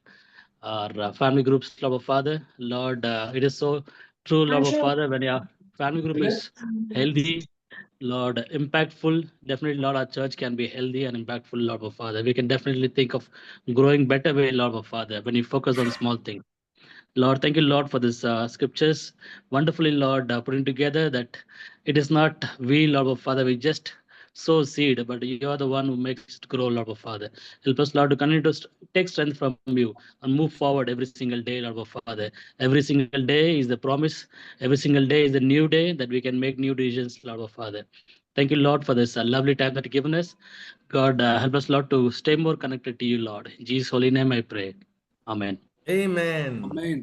our family groups, Lord, our Father. Lord, it is so true, Lord, our Father, when your family group is healthy, Lord, impactful, definitely, Lord, our church can be healthy and impactful, Lord, our Father. We can definitely think of growing better way, Lord, our Father, when you focus on small things. Lord, thank you, Lord, for this scriptures. Wonderfully, Lord, putting together that it is not we, Lord of Father, we just sow seed, but you are the one who makes it grow, Lord of Father. Help us, Lord, to continue to take strength from you and move forward every single day, Lord of Father. Every single day is the promise. Every single day is a new day that we can make new decisions, Lord of Father. Thank you, Lord, for this lovely time that you've given us. God, help us, Lord, to stay more connected to you, Lord. In Jesus' holy name I pray. Amen. Amen. Amen.